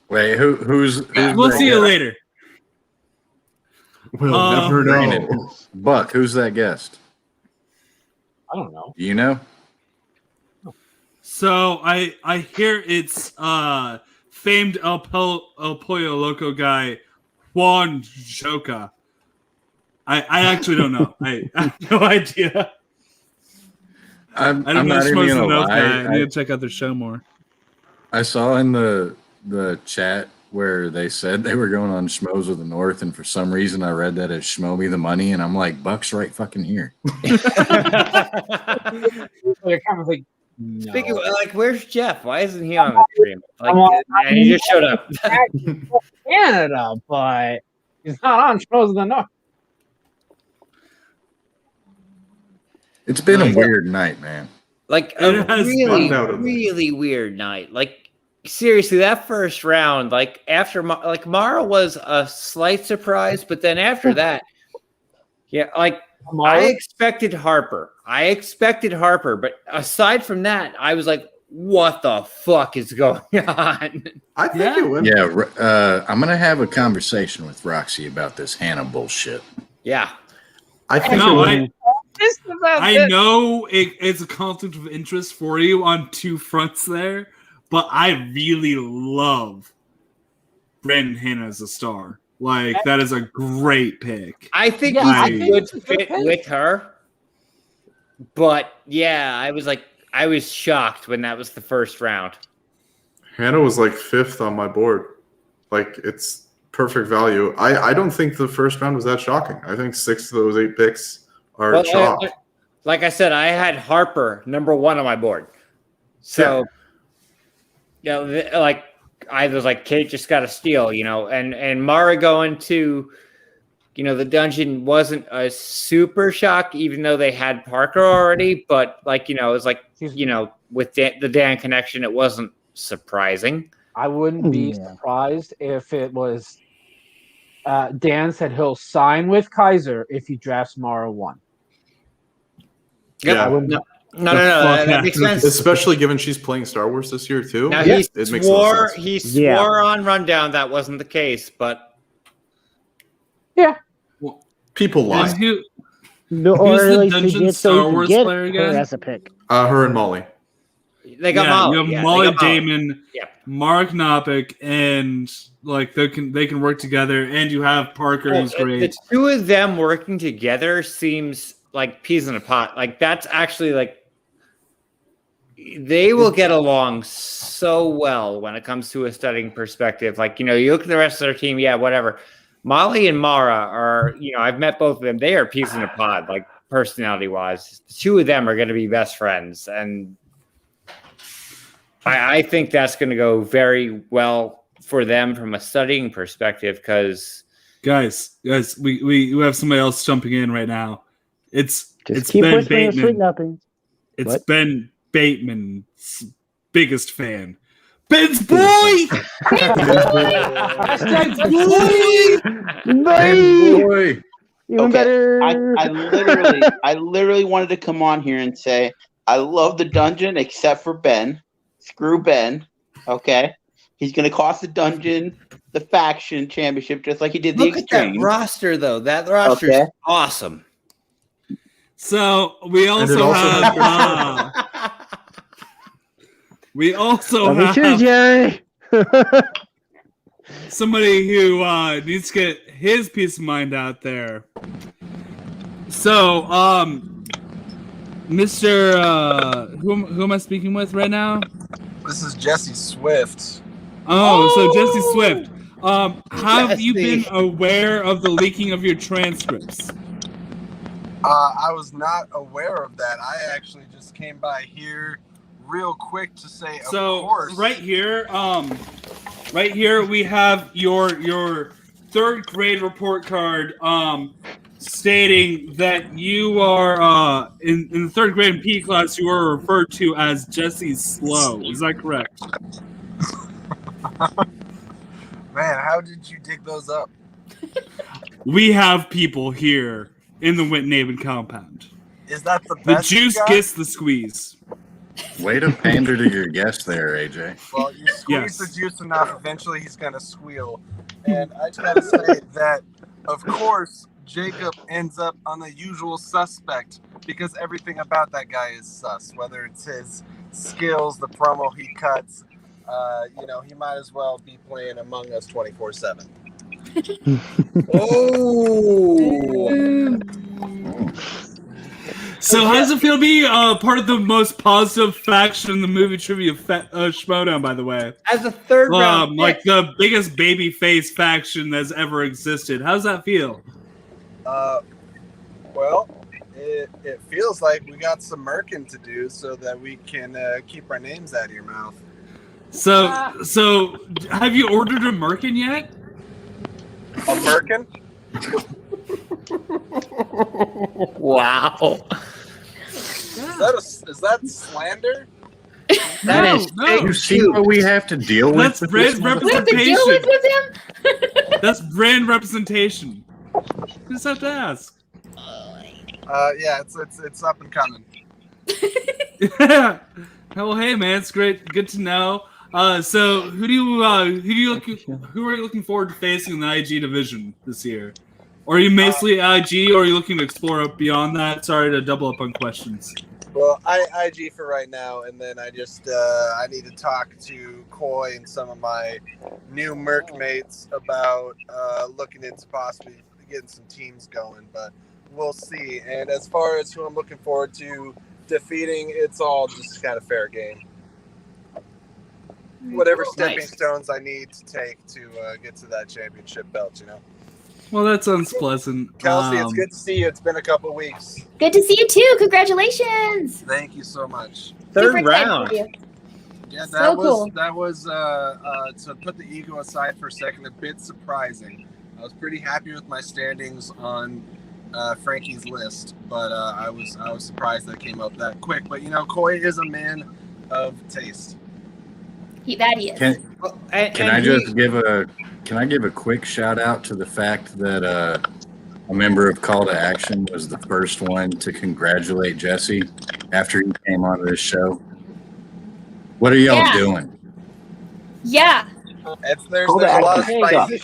K: Wait, who's
A: We'll see you later.
L: We'll never know.
K: Buck, who's that guest?
C: I don't know.
K: You know?
A: So I hear it's famed El Pollo Loco guy Juan Joca. I actually don't know. I have no idea. I don't know
K: not even gonna lie.
A: guy. I need to check out their show more.
K: I saw in the chat where they said they were going on Schmoes of the North, and for some reason I read that as Schmo Me the Money, and I'm like, Buck's right fucking here.
C: They're kind of like, no.
B: Speaking of, like, where's Jeff? Why isn't he on the stream? Like, and he just showed up.
C: Canada, but he's not on Schmoes of the North.
K: It's been a weird night, man.
B: Like a really weird night. Like seriously, that first round, like after Mara was a slight surprise, but then after that, yeah, like I expected Harper, but aside from that, I was like, what the fuck is going on?
L: I think it went.
K: Yeah, I'm gonna have a conversation with Roxy about this Hannah bullshit.
B: Yeah,
L: I think
A: I know it's a conflict of interest for you on two fronts there, but I really love Brandon Hanna as a star. Like, that is a great pick.
B: I think he's a good fit with her. But yeah, I was shocked when that was the first round.
L: Hannah was like 5th on my board. Like, it's perfect value. I don't think the first round was that shocking. I think 6 of those 8 picks are chalk.
B: Like I said, I had Harper number 1 on my board. So, like I was like, Kate just got to steal, and Mara going to, the dungeon wasn't a super shock, even though they had Parker already. But like, it was like, with the Dan connection, it wasn't surprising.
C: I wouldn't be surprised if it was Dan said he'll sign with Kaiser if he drafts Mara 1.
B: Yeah, no, that makes sense.
L: Especially given she's playing Star Wars this year too.
B: Now
L: it makes no sense.
B: He swore on Rundown that wasn't the case, but
L: people lie.
A: Who's the Dungeon Star Wars player again?
I: That's a pick.
L: Her and Molly.
B: They got Molly.
A: You have Molly Damon, Mark Knopik, and like they can work together. And you have Parker, who's great.
B: The two of them working together seems like peas in a pot. Like that's actually like they will get along so well when it comes to a studying perspective. Like, you look at the rest of their team, whatever. Molly and Mara are, I've met both of them. They are peas in a pod, like personality wise. The two of them are going to be best friends. And I think that's going to go very well for them from a studying perspective. Because
A: guys, we have somebody else jumping in right now. It's
I: keep
A: Ben
I: whispering
A: Bateman.
I: sweet nothings.
A: It's
I: What?
A: Ben Bateman's biggest fan. Ben's boy.
I: Ben's
K: boy.
I: Even better.
M: I literally wanted to come on here and say I love the dungeon except for Ben. Screw Ben. Okay, he's gonna cost the dungeon the faction championship just like he did the
B: Look at that
M: Extreme.
B: roster, though. That roster is awesome.
A: So we also have. We also
I: Let me choose,
A: have
I: Jerry.
A: somebody who needs to get his peace of mind out there. So, Mr. Who am I speaking with right now?
N: This is Jesse Swift.
A: Oh, so Jesse Swift. Have you been aware of the leaking of your transcripts?
N: I was not aware of that. I actually just came by here real quick to say, of course.
A: Right here we have your 3rd grade report card. stating that you are in the third grade P class. You are referred to as Jesse Slow. Is that correct?
N: Man, how did you dig those up?
A: We have people here in the Wittneben compound.
N: Is that the
A: The
N: best?
A: juice gets the squeeze.
K: Way to pander to your guest there, AJ.
N: Well, you squeeze
A: Yes.
N: the juice enough, eventually he's gonna squeal. And I just gotta say that, of course, Jacob ends up on the usual suspect because everything about that guy is sus. Whether it's his skills, the promo he cuts, he might as well be playing Among Us 24/7.
B: Oh.
A: So how does it feel to be part of the most positive faction in the movie trivia Schmodown, by the way?
B: As a third round pick.
A: Like the biggest baby face faction that's ever existed. How does that feel?
N: Well, it feels like we got some murking to do so that we can keep our names out of your mouth.
A: So have you ordered a merkin yet?
N: A merkin?
B: Wow.
N: Is that slander?
A: No.
K: You see what we have to deal with?
A: That's brand representation.
J: with him?
A: That's brand representation. You just have to ask.
N: Yeah, it's up and coming.
A: Well, hey man, it's great. Good to know. So who are you looking forward to facing in the IG division this year? Or are you mostly IG, or are you looking to explore beyond that? Sorry to double up on questions.
N: Well, IG for right now, and then I just I need to talk to Coy and some of my new Merc mates about looking into possibly getting some teams going, but we'll see. And as far as who I'm looking forward to defeating, it's all just kind of fair game. Whatever stepping stones I need to take to get to that championship belt,
A: Well, that sounds pleasant.
N: Kelsey, it's good to see you. It's been a couple weeks.
J: Good to see you too. Congratulations.
N: Thank you so much.
J: Super excited for you.
N: Yeah,
J: So cool.
N: that was to put the ego aside for a second, a bit surprising. I was pretty happy with my standings on Frankie's list, but I was surprised that it came up that quick. But Coy is a man of taste.
J: That he is.
K: Can I give a quick shout out to the fact that a member of Call to Action was the first one to congratulate Jesse after he came on this show? What are y'all doing?
J: Yeah.
N: There's a lot of spicy.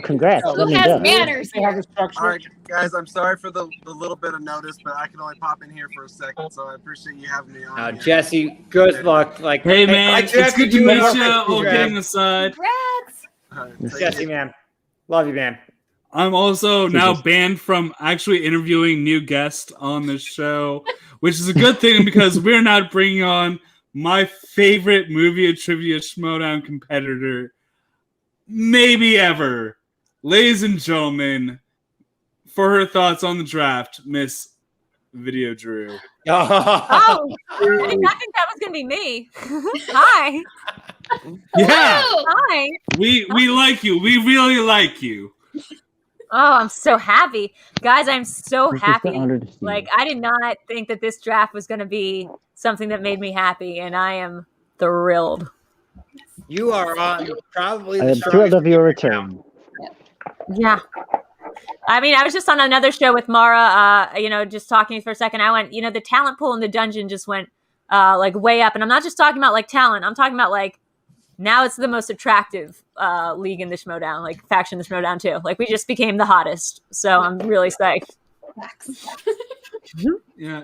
I: Congrats.
J: Who has manners?
N: All right, guys, I'm sorry for the little bit of notice, but I can only pop in here for a second, so I appreciate you having me on.
B: Jesse, good luck.
A: Hey man, it's good to meet you. All kidding aside.
J: Congrats.
B: Jesse, man. Love you, man.
A: I'm also now banned from actually interviewing new guests on this show, which is a good thing because we're not bringing on my favorite movie and trivia Schmodown competitor, maybe ever. Ladies and gentlemen, for her thoughts on the draft, Miss Video Drew.
O: Oh, I did not think that was going to be me. Hi.
A: Yeah.
O: Hi.
A: We like you. We really like you.
O: Oh, I'm so happy. Guys, I'm so happy. Like, I did not think that this draft was going to be something that made me happy, and I am thrilled.
B: You are on probably
I: I am thrilled of your return.
O: Yeah. I mean, I was just on another show with Mara, just talking for a second. I went, the talent pool in the dungeon just went way up. And I'm not just talking about like talent. I'm talking about like now it's the most attractive league in the Schmodown, like faction in the Schmodown too. Like we just became the hottest. So I'm really psyched.
A: Yeah.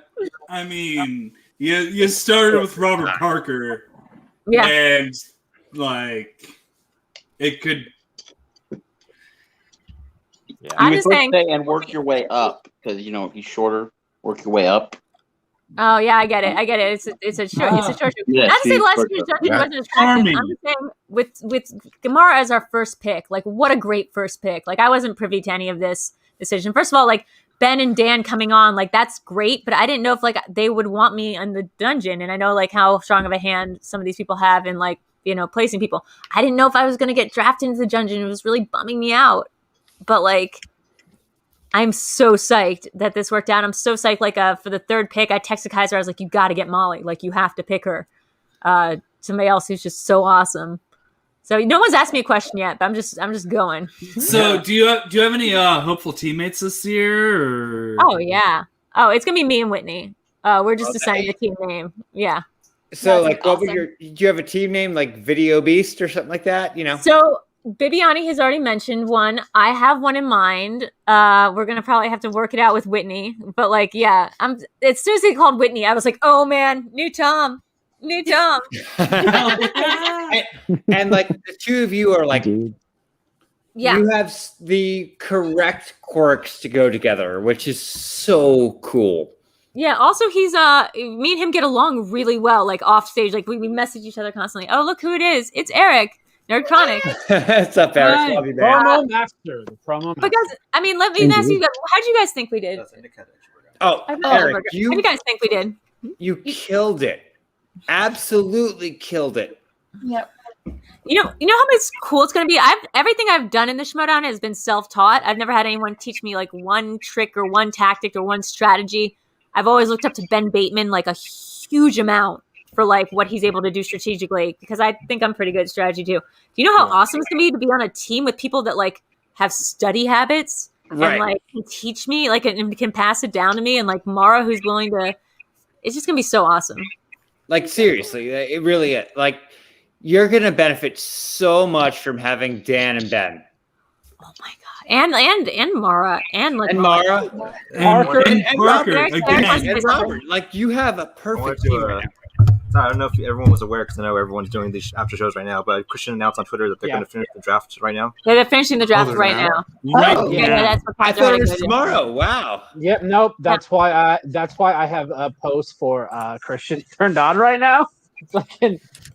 A: I mean, you started with Robert Parker.
O: Yeah.
A: And like it could.
M: Yeah.
O: I'm just saying,
M: and work your way up because he's shorter. Work your way up.
O: Oh yeah, I get it. It's a short. It's a short.
M: Yeah,
O: Not to say last year's dungeon wasn't as attractive. I'm just saying with Gamara as our first pick, like what a great first pick. Like I wasn't privy to any of this decision. First of all, like Ben and Dan coming on, like that's great, but I didn't know if like they would want me in the dungeon, and I know like how strong of a hand some of these people have in like placing people. I didn't know if I was going to get drafted into the dungeon. It was really bumming me out. But like, I'm so psyched that this worked out. I'm so psyched. Like for the third pick, I texted Kaiser. I was like, "You got to get Molly. Like you have to pick her." Somebody else who's just so awesome. So no one's asked me a question yet, but I'm just going.
A: So do you have any hopeful teammates this year? Or?
O: Oh yeah. Oh, it's gonna be me and Whitney. We're just deciding the team name. Yeah.
B: So like, what would do you have a team name like Video Beast or something like that? You know.
O: So Bibiani has already mentioned one. I have one in mind. We're gonna probably have to work it out with Whitney, but like, yeah, as soon as they called Whitney, I was like, oh man, new Tom. And
B: like the two of you are like,
O: yeah,
B: you have the correct quirks to go together, which is so cool.
O: Yeah. Also, he's me and him get along really well. Like off stage, like we message each other constantly. Oh, look who it is! It's Eric, Nerdchronic.
B: What's up, Eric?
C: Right.
B: Love you, man.
C: Promo master. The promo master.
O: Because I mean, let me ask you guys: how do you guys think we did?
B: Oh, Eric,
O: how do you guys think we did?
B: You killed it. Absolutely killed it.
J: Yep.
O: You know how much cool it's going to be? Everything I've done in the Schmodown has been self-taught. I've never had anyone teach me like one trick or one tactic or one strategy. I've always looked up to Ben Bateman like a huge amount for like what he's able to do strategically, because I think I'm pretty good at strategy too. Do you know how awesome it's going to be on a team with people that like have study habits and like can teach me, like, and can pass it down to me, and like Mara, who's willing to, it's just going to be so awesome. Like
B: seriously, it really is. Like, you're gonna benefit so much from having Dan and Ben.
O: Oh my god! And Mara and like
B: Mara,
O: Parker
B: and
O: Parker
B: again, and Robert. Like, you have a perfect team right now.
P: I don't know if everyone was aware, because I know everyone's doing these after shows right now, but Christian announced on Twitter that they're going to finish the draft right now.
O: Yeah, they're finishing the draft right now.
B: Oh,
O: yeah, that's what
B: I thought it was tomorrow. Wow.
C: Yep. Nope. That's why I have a post for Christian turned on right now.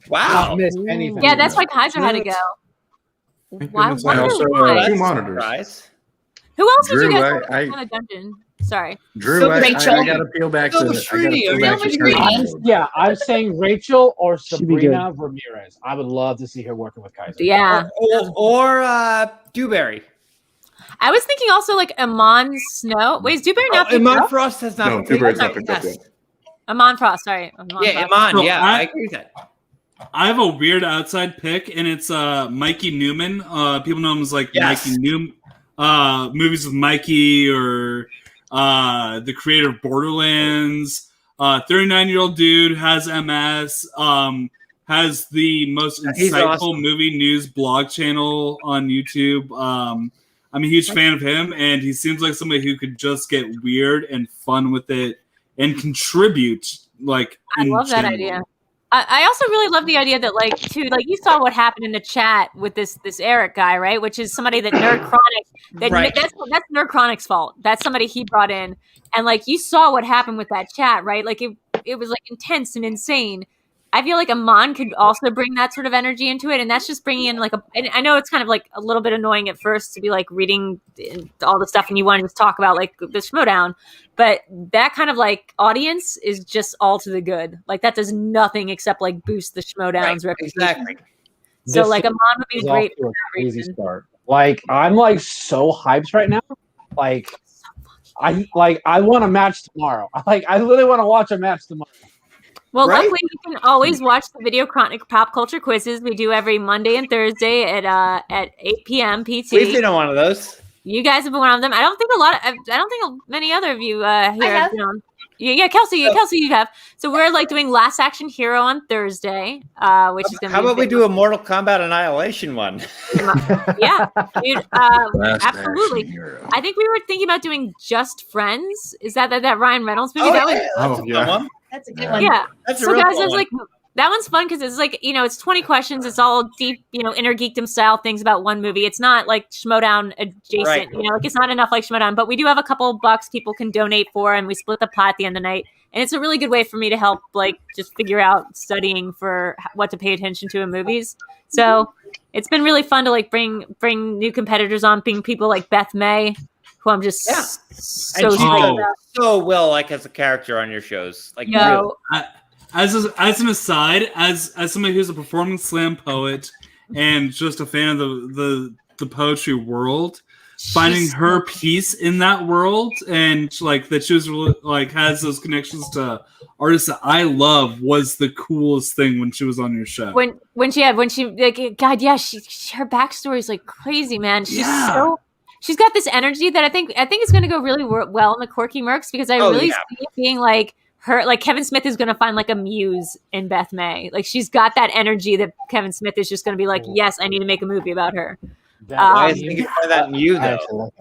B: Wow.
C: Not miss anything.
O: Yeah, that's why Kaiser had to go. Why?
L: Two monitors.
O: Who else did
K: Drew,
O: you guys on a dungeon? Sorry.
K: Drew, I got to peel back to
C: Yeah, I'm saying Rachel or Sabrina Ramirez. I would love to see her working with Kaiser.
O: Yeah.
B: Or Dewberry.
O: I was thinking also like Amon Snow. Wait, is Dewberry not picked
B: Amon
O: up?
B: Frost has not
L: No, Dewberry's not picked up yet.
O: Amon Frost, sorry.
B: Yeah,
O: Frost.
B: Amon,
A: So
B: I agree with that.
A: I have a weird outside pick, and it's Mikey Newman. People know him as like Mikey Newman. Movies with Mikey, or the creator of Borderlands. 39-year-old dude, has MS. Has the most insightful movie news blog channel on YouTube. I'm a huge fan of him, and he seems like somebody who could just get weird and fun with it and contribute. Like,
O: I love that idea. I also really love the idea that, like, too, like, you saw what happened in the chat with this Eric guy, right? Which is somebody that Nerdchronic, that's Nerdchronic's fault. That's somebody he brought in, and like, you saw what happened with that chat, right? Like, it was like intense and insane. I feel like Amon could also bring that sort of energy into it, and that's just bringing in like and I know it's kind of like a little bit annoying at first to be like reading all the stuff and you want to just talk about like the Schmodown, but that kind of like audience is just all to the good. Like, that does nothing except like boost the Schmodown's reputation.
B: Exactly.
O: So
C: This
O: like Amon would be great
C: off to
O: for
C: a
O: that
C: crazy
O: reason.
C: start. Like, I'm like so hyped right now. Like, I want a match tomorrow. I literally want to watch a match tomorrow.
O: Well,
B: Right?
O: luckily you can always watch the Video Chronic Pop Culture Quizzes. We do every Monday and Thursday at 8 p.m. PT.
B: We've been on one of those.
O: You guys have been one of them. I don't think many other of you here have been on. Yeah, Kelsey, you have. So we're like doing Last Action Hero on Thursday, which is going to be.
B: How about we do a Mortal Kombat Annihilation one?
O: Yeah, dude,
K: Last
O: absolutely.
K: Action Hero.
O: I think we were thinking about doing Just Friends. Is that Ryan Reynolds movie?
B: Oh,
O: that
B: yeah,
O: was,
B: that's a fun one.
J: That's a good one.
O: yeah.
B: That's a
O: So
B: real
O: guys,
B: fun
O: it's
B: one.
O: like that one's fun because it's like, it's 20 questions. It's all deep, inner geekdom style things about one movie. It's not like Schmodown adjacent.
B: Right.
O: Like, it's not enough like Schmodown. But we do have a couple bucks people can donate for, and we split the pot at the end of the night. And it's a really good way for me to help, like, just figure out studying for what to pay attention to in movies. So it's been really fun to like bring new competitors on, being people like Beth May, who I'm just so
B: And she's
O: psyched about.
B: so well, like, as a character on your shows. Like,
O: Yo,
A: As an aside, as somebody who's a performing slam poet and just a fan of the poetry world, finding her peace in that world, and like that she was like has those connections to artists that I love was the coolest thing when she was on your show.
O: When she like, God, yeah, her backstory is like crazy, man. She's got this energy that I think is going to go really well in the Quirky Mercs, because I see it being like her, like Kevin Smith is going to find like a muse in Beth May. Like she's got that energy that Kevin Smith is just going to be like, yes, I need to make a movie about her.
B: Why is he find that muse though?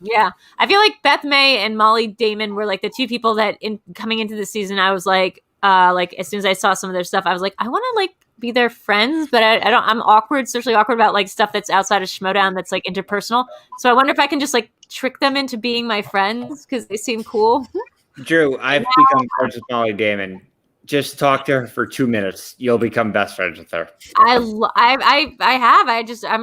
O: Yeah, I feel like Beth May and Molly Damon were like the two people that coming into the season, I was like as soon as I saw some of their stuff, I was like, I want to like be their friends, but I'm socially awkward about like stuff that's outside of Schmodown that's like interpersonal. So I wonder if I can just like trick them into being my friends because they seem cool.
B: Drew, I've become friends with Molly Damon. Just talk to her for 2 minutes. You'll become best friends with her. I'm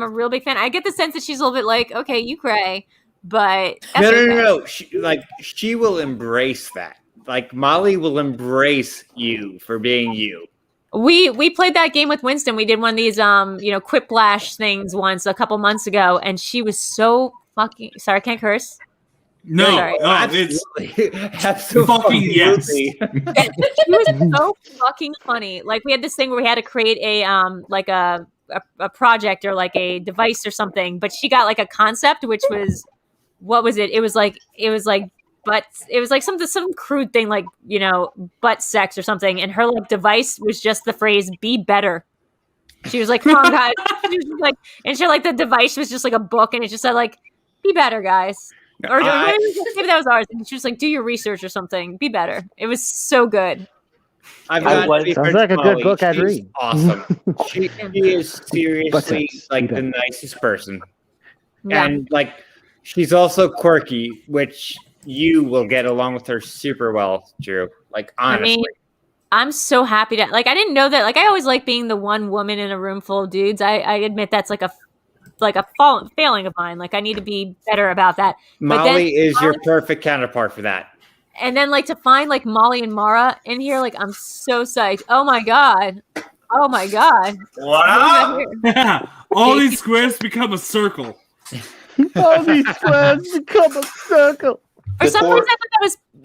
B: a real big fan. I get the sense that she's a little bit like, okay, you cray, but no. She will embrace that. Like Molly will embrace you for being you.
O: We played that game with Winston. We did one of these Quiplash things once a couple months ago, and she was so fucking sorry. I can't curse.
A: No,
B: absolutely.
A: It's fucking yes.
O: She was so fucking funny. Like we had this thing where we had to create a project or like a device or something, but she got like a concept, which was, what was it? It was like some crude thing, like, butt sex or something. And her like device was just the phrase "be better." She was like, "Come on, guys." She was like, and she like the device was just like a book, and it just said like, "Be better, guys." Or maybe that was ours. And she was like, "Do your research or something. Be better." It was so good.
I: Sounds like a good book I'd read.
B: Awesome. She is seriously like the nicest person, and like she's also quirky, which you will get along with her super well, Drew. Like honestly.
O: I mean, I'm so happy to I didn't know that. Like I always like being the one woman in a room full of dudes. I admit that's like a failing of mine. Like I need to be better about that.
B: Molly is your perfect counterpart for that.
O: And then like to find like Molly and Mara in here, like I'm so psyched. Oh my god.
D: What up?
A: All these squares become a circle.
I: All these squares become a circle.
O: For some reason,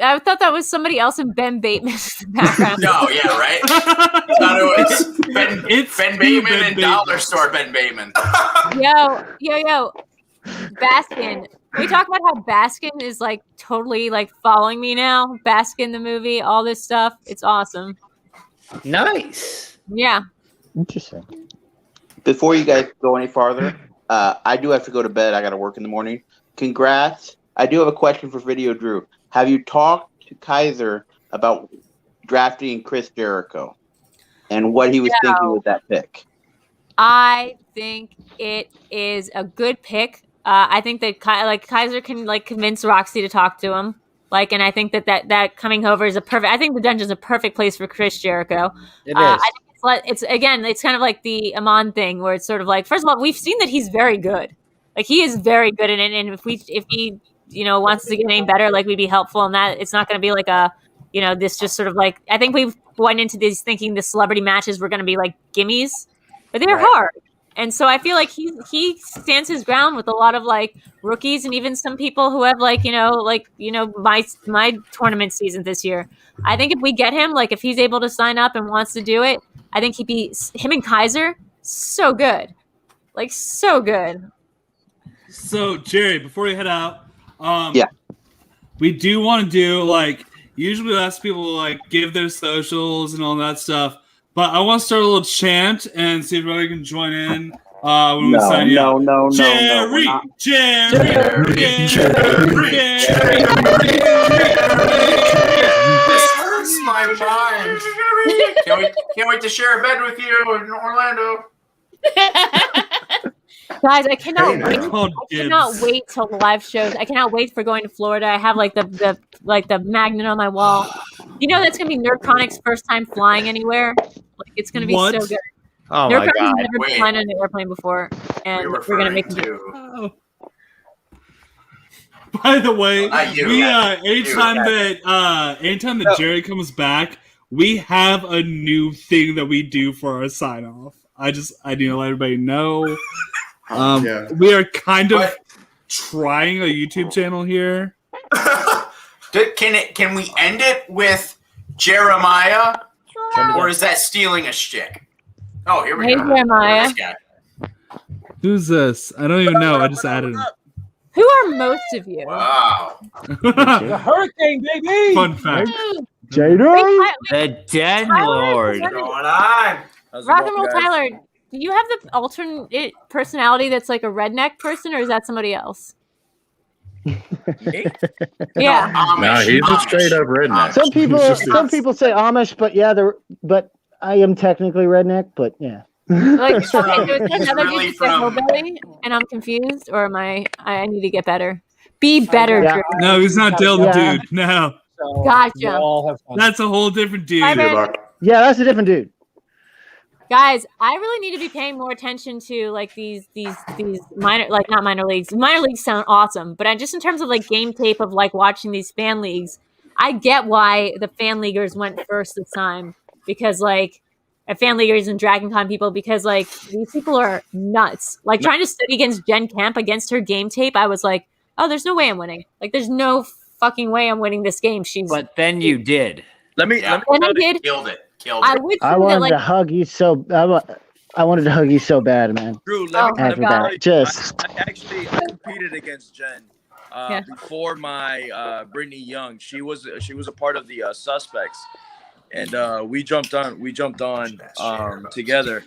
O: I thought that was somebody else in Ben Bateman's background.
E: No, yeah, right. I thought it was Ben Bateman and Dollar Store Ben Bateman.
O: Yo, Baskin. Can we talk about how Baskin is like totally like following me now? Baskin the movie, all this stuff. It's awesome.
B: Nice.
O: Yeah.
I: Interesting.
M: Before you guys go any farther, I do have to go to bed. I got to work in the morning. Congrats. I do have a question for Video Drew. Have you talked to Kaiser about drafting Chris Jericho and what he was thinking with that pick?
O: I think it is a good pick. I think that Kaiser can like convince Roxy to talk to him. Like, and I think that coming over is I think the dungeon's a perfect place for Chris Jericho.
B: It is.
O: I think it's kind of like the Amon thing where it's sort of like, first of all, we've seen that he's very good. Like he is very good in it, and if he wants to get any better, like we'd be helpful in that. It's not going to be like this just sort of like, I think we went into these thinking the celebrity matches were going to be like gimmies, but they're hard. And so I feel like he stands his ground with a lot of like rookies and even some people who have my tournament season this year. I think if we get him, like if he's able to sign up and wants to do it, I think he'd be him and Kaiser so good, like so good.
A: So Jerry, before we head out, we do want to do like usually we ask people to like give their socials and all that stuff, but I want to start a little chant and see if everybody can join in when we sign you up.
M: No,
A: Jerry,
D: This hurts my mind.
E: Can't wait to share a bed with you in Orlando.
O: Guys, I cannot wait. I cannot wait till the live shows. I cannot wait for going to Florida. I have like the magnet on my wall. That's gonna be NerdConic's first time flying anywhere. Like it's gonna be so good.
B: Oh my god!
O: Never been flying on an airplane before, and we're gonna make them do.
A: By the way, anytime that Jerry comes back, we have a new thing that we do for our sign off. I need to let everybody know. We are kind of trying a YouTube channel here.
E: Can we end it with Jeremiah, or is that stealing a shtick? Oh, here we
O: Hey,
E: go.
O: Jeremiah.
E: This guy.
A: Who's this? I don't even know. I just added him.
O: Who are most of you?
E: Wow.
C: The hurricane, baby.
A: Fun fact.
I: Jaden?
B: The Den
O: Tyler,
B: Lord.
O: What's
D: going on?
O: Rock and Roll Tyler, do you have the alternate personality that's like a redneck person, or is that somebody else? Yeah.
K: No, he's a straight up redneck.
I: Some people say Amish, but I am technically redneck, but yeah.
O: Like, okay, so is there another dude that's a hillbilly, and I'm confused, or am I need to get better? Be better,
I: Yeah.
O: Drew.
A: No, he's not Dale the
I: Yeah.
A: dude. No.
O: Gotcha.
A: That's a whole different dude.
O: Bye, man.
I: Yeah, that's a different dude.
O: Guys, I really need to be paying more attention to like these minor, like not minor leagues. Minor leagues sound awesome, but just in terms of like game tape of like watching these fan leagues, I get why the fan leaguers went first this time, because like fan leaguers and Dragon Con people, because like these people are nuts. Like trying to study against Jen Kemp against her game tape, I was like, oh, there's no way I'm winning. Like there's no fucking way I'm winning this game.
B: But then you did.
E: Let me
O: I did.
E: Killed it.
O: I would.
I: I wanted to hug you so. I wanted to hug you so bad, man.
Q: Drew, let me
I: After
Q: tell you,
I: that, just
Q: I competed against Jen before my Brittany Young. She was a part of the Suspects, and we jumped on together,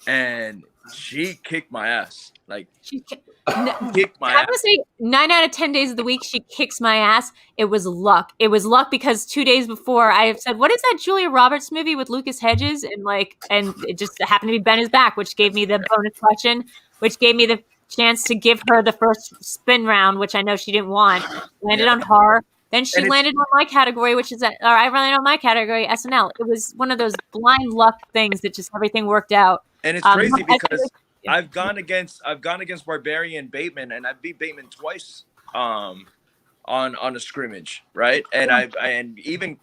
Q: and she kicked my ass. Like
O: she kicked
Q: my
O: I'm
Q: ass.
O: gonna say 9 out of 10 days of the week she kicks my ass. It was luck. It was luck because 2 days before I said, "What is that Julia Roberts movie with Lucas Hedges?" and it just happened to be Ben is Back, which gave me the bonus question, which gave me the chance to give her the first spin round, which I know she didn't want. Landed on her. Then she landed on my category, which is I landed on my category, SNL. It was one of those blind luck things that just everything worked out.
Q: And it's crazy because I've gone against Barbarian Bateman, and I beat Bateman twice on a scrimmage, right? And and even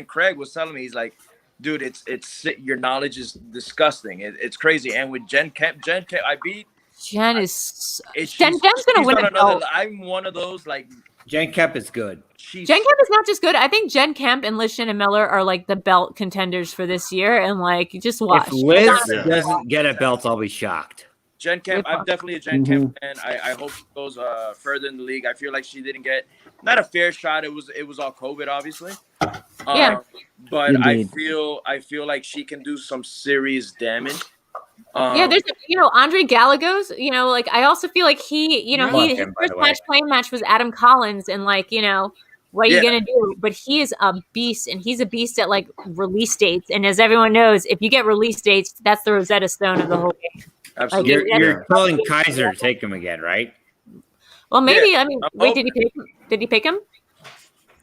Q: Craig was telling me, he's like, dude, it's your knowledge is disgusting. It's crazy. And with Jen Kemp, I beat
O: Jen's gonna win it.
Q: I'm one of those like
B: Jen Kemp is good.
O: Jen Kemp is not just good. I think Jen Kemp and Liz Shannon Miller are like the belt contenders for this year, and like just watch.
B: If Liz doesn't get a belt, I'll be shocked.
Q: Jen Kemp, I'm definitely a Jen Kemp fan. I hope she goes further in the league. I feel like she didn't get not a fair shot. It was all COVID, obviously.
O: Yeah.
Q: But
I: Indeed.
Q: I feel like she can do some serious damage.
O: Yeah, there's Andre Gallegos. Like I also feel like his first playing match was Adam Collins, and like what are you gonna do? But he is a beast, and he's a beast at like release dates. And as everyone knows, if you get release dates, that's the Rosetta Stone of the whole game.
B: Absolutely.
O: Like,
B: You're telling Kaiser to take him again, right?
O: Well, maybe.
Q: Yeah,
O: I mean, wait, did he pick him?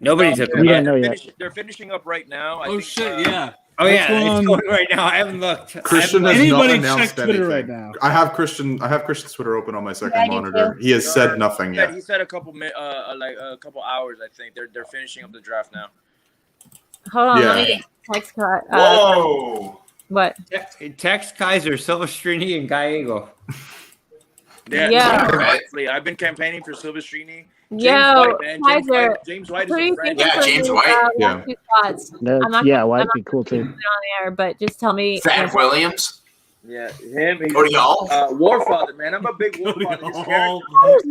B: Nobody took him.
I: We didn't know yet.
Q: They're finishing up right now.
A: Oh shit! Yeah.
B: Oh yeah, it's going right now. I haven't looked.
L: Christian has
A: Anybody
L: not announced
A: check Twitter
L: anything.
A: right now.
L: I have Christian's Twitter open on my second monitor. He has said nothing
Q: Yeah,
L: yet.
Q: he said a couple hours. I think they're finishing up the draft now.
O: Hold on, let me
L: Yeah.
O: get text card.
D: Whoa.
O: What?
B: Text Kaiser, Silvestrini, and Gallego.
O: Yeah.
Q: Exactly. I've been campaigning for Silvestrini.
O: Yo,
Q: Kaiser. James White is a friend.
E: Yeah, James White.
O: Yeah. Two spots.
I: No,
O: I'm not
I: yeah,
O: gonna-
I: White'd
O: I'm not
I: be cool
O: gonna
I: too.
O: put it on the air, but just tell me.
E: Fat Williams.
Q: Yeah, him.
E: Cody Hall.
Q: Warfather, man. I'm a big Warfather.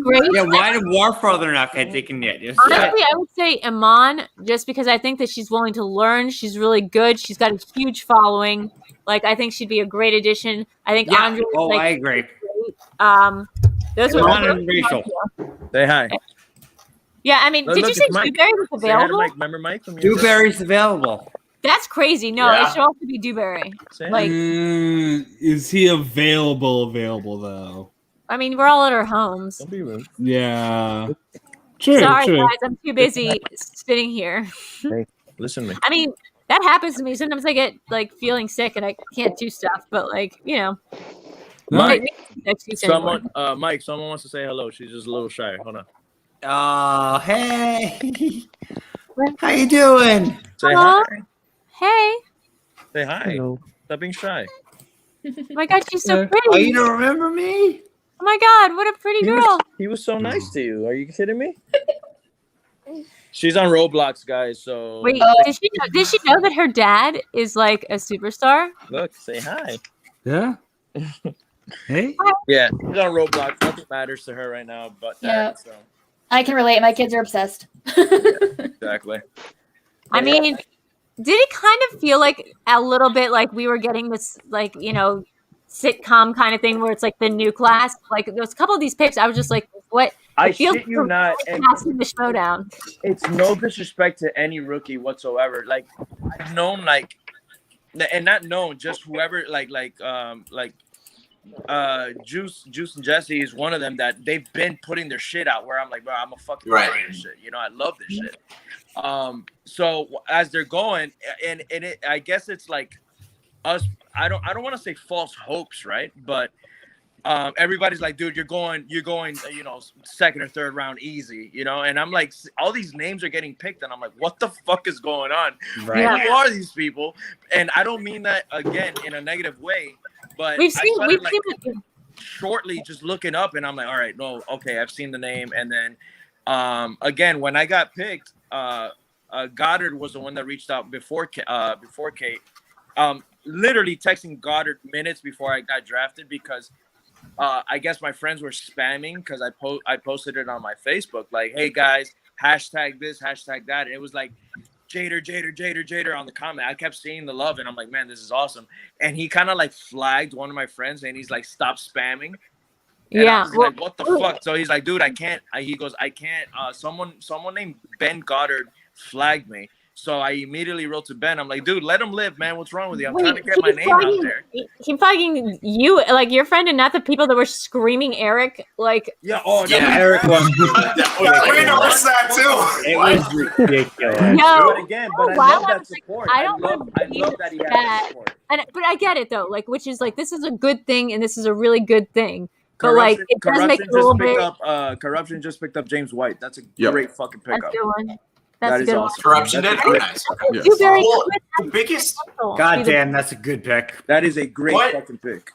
O: Great.
B: Yeah, why did Warfather not get taken yet? Just
O: Honestly, I would say Iman, just because I think that she's willing to learn. She's really good. She's got a huge following. Like, I think she'd be a great addition. I think Andre.
B: I agree.
O: Those were
B: Iman and Rachel.
Q: Say hi.
O: Yeah, I mean,
Q: Look,
O: did you
Q: it's
O: say
Q: Mike.
O: Dewberry was
Q: Say hi to
O: available?
Q: Mike. Remember Mike from your
B: Dewberry's available.
O: That's crazy. No,
E: Yeah.
O: it should also be Dewberry. Like,
A: Is he available though?
O: I mean, we're all at our homes.
Q: Don't be rude.
A: Yeah. True.
O: Sorry,
A: true.
O: guys, I'm too busy sitting here.
Q: Listen to me.
O: I mean, that happens to me. Sometimes I get like feeling sick and I can't do stuff, but like,
Q: Mike,
O: next week anymore.
Q: Mike, someone wants to say hello. She's just a little shy. Hold on.
B: Oh, hey. How you doing?
Q: Say
O: Hello?
Q: hi.
O: Hey,
Q: Say hi.
I: Hello.
Q: Stop being shy.
O: oh my God, she's so
B: Oh,
O: pretty.
B: you don't remember me?
O: Oh my God, what a pretty girl.
Q: He was so nice to you. Are you kidding me? She's on Roblox, guys. So
O: Wait, did she know that her dad is like a superstar?
Q: look, say hi.
A: Yeah. Hey.
Q: Yeah, she's on Roblox. Nothing matters to her right now, but
J: Yeah.
Q: that. So
J: I can relate. My kids are obsessed.
Q: exactly.
O: I mean, did it kind of feel like a little bit like we were getting this, like, you know, sitcom kind of thing where it's like the new class? Like, there was a couple of these picks. I was just like, what?
Q: I
O: It feels
Q: shit you not. And
O: passing the showdown.
Q: it's no disrespect to any rookie whatsoever. Like I've known, like, and not known, just whoever, Juice and Jesse is one of them that they've been putting their shit out. Where I'm like, bro, I'm a fucking love this shit. You know, I love this shit. So as they're going, and it, I guess it's like us. I don't want to say false hopes, right? But everybody's like, dude, you're going, you know, second or third round easy, you know. And I'm like, all these names are getting picked, and I'm like, what the fuck is going on?
B: Right.
Q: Who are these people? And I don't mean that again in a negative way, but
O: We've seen
Q: shortly just looking up, and I'm like, all right, no, okay, I've seen the name. And then again, when I got picked, Goddard was the one that reached out before Kate. Literally texting Goddard minutes before I got drafted because I guess my friends were spamming because I posted it on my Facebook, like, hey guys, hashtag this, hashtag that. And it was like Jader on the comment. I kept seeing the love, and I'm like, man, this is awesome. And he kind of like flagged one of my friends, and he's like, stop spamming. And I was like, what the fuck? So he's like, dude, I can't. He goes, I can't. Someone named Ben Goddard flagged me. So I immediately wrote to Ben. I'm like, dude, let him live, man. What's wrong with you? I'm trying to get my name out there.
O: He flagging you, like your friend, and not the people that were screaming Eric. Like,
Q: yeah,
B: Eric was.
D: We noticed that too.
B: It was ridiculous.
O: No,
Q: but again,
O: for a
Q: but I
O: while
Q: love
O: I
Q: that
O: was like,
Q: support.
O: I don't
Q: love that he has that support.
O: But I get it though, like, which is like, this is a good thing, and this is a really good thing. But like, it does make it a little bit.
Q: Corruption just picked up James White. That's a
L: Yep.
Q: great fucking pickup.
O: That's a good one.
Q: That
O: That's a
Q: is
O: good
Q: awesome.
D: Corruption did. Oh, nice. Okay. The biggest.
B: God damn, that's a good pick.
Q: That is a great
D: What?
Q: fucking pick.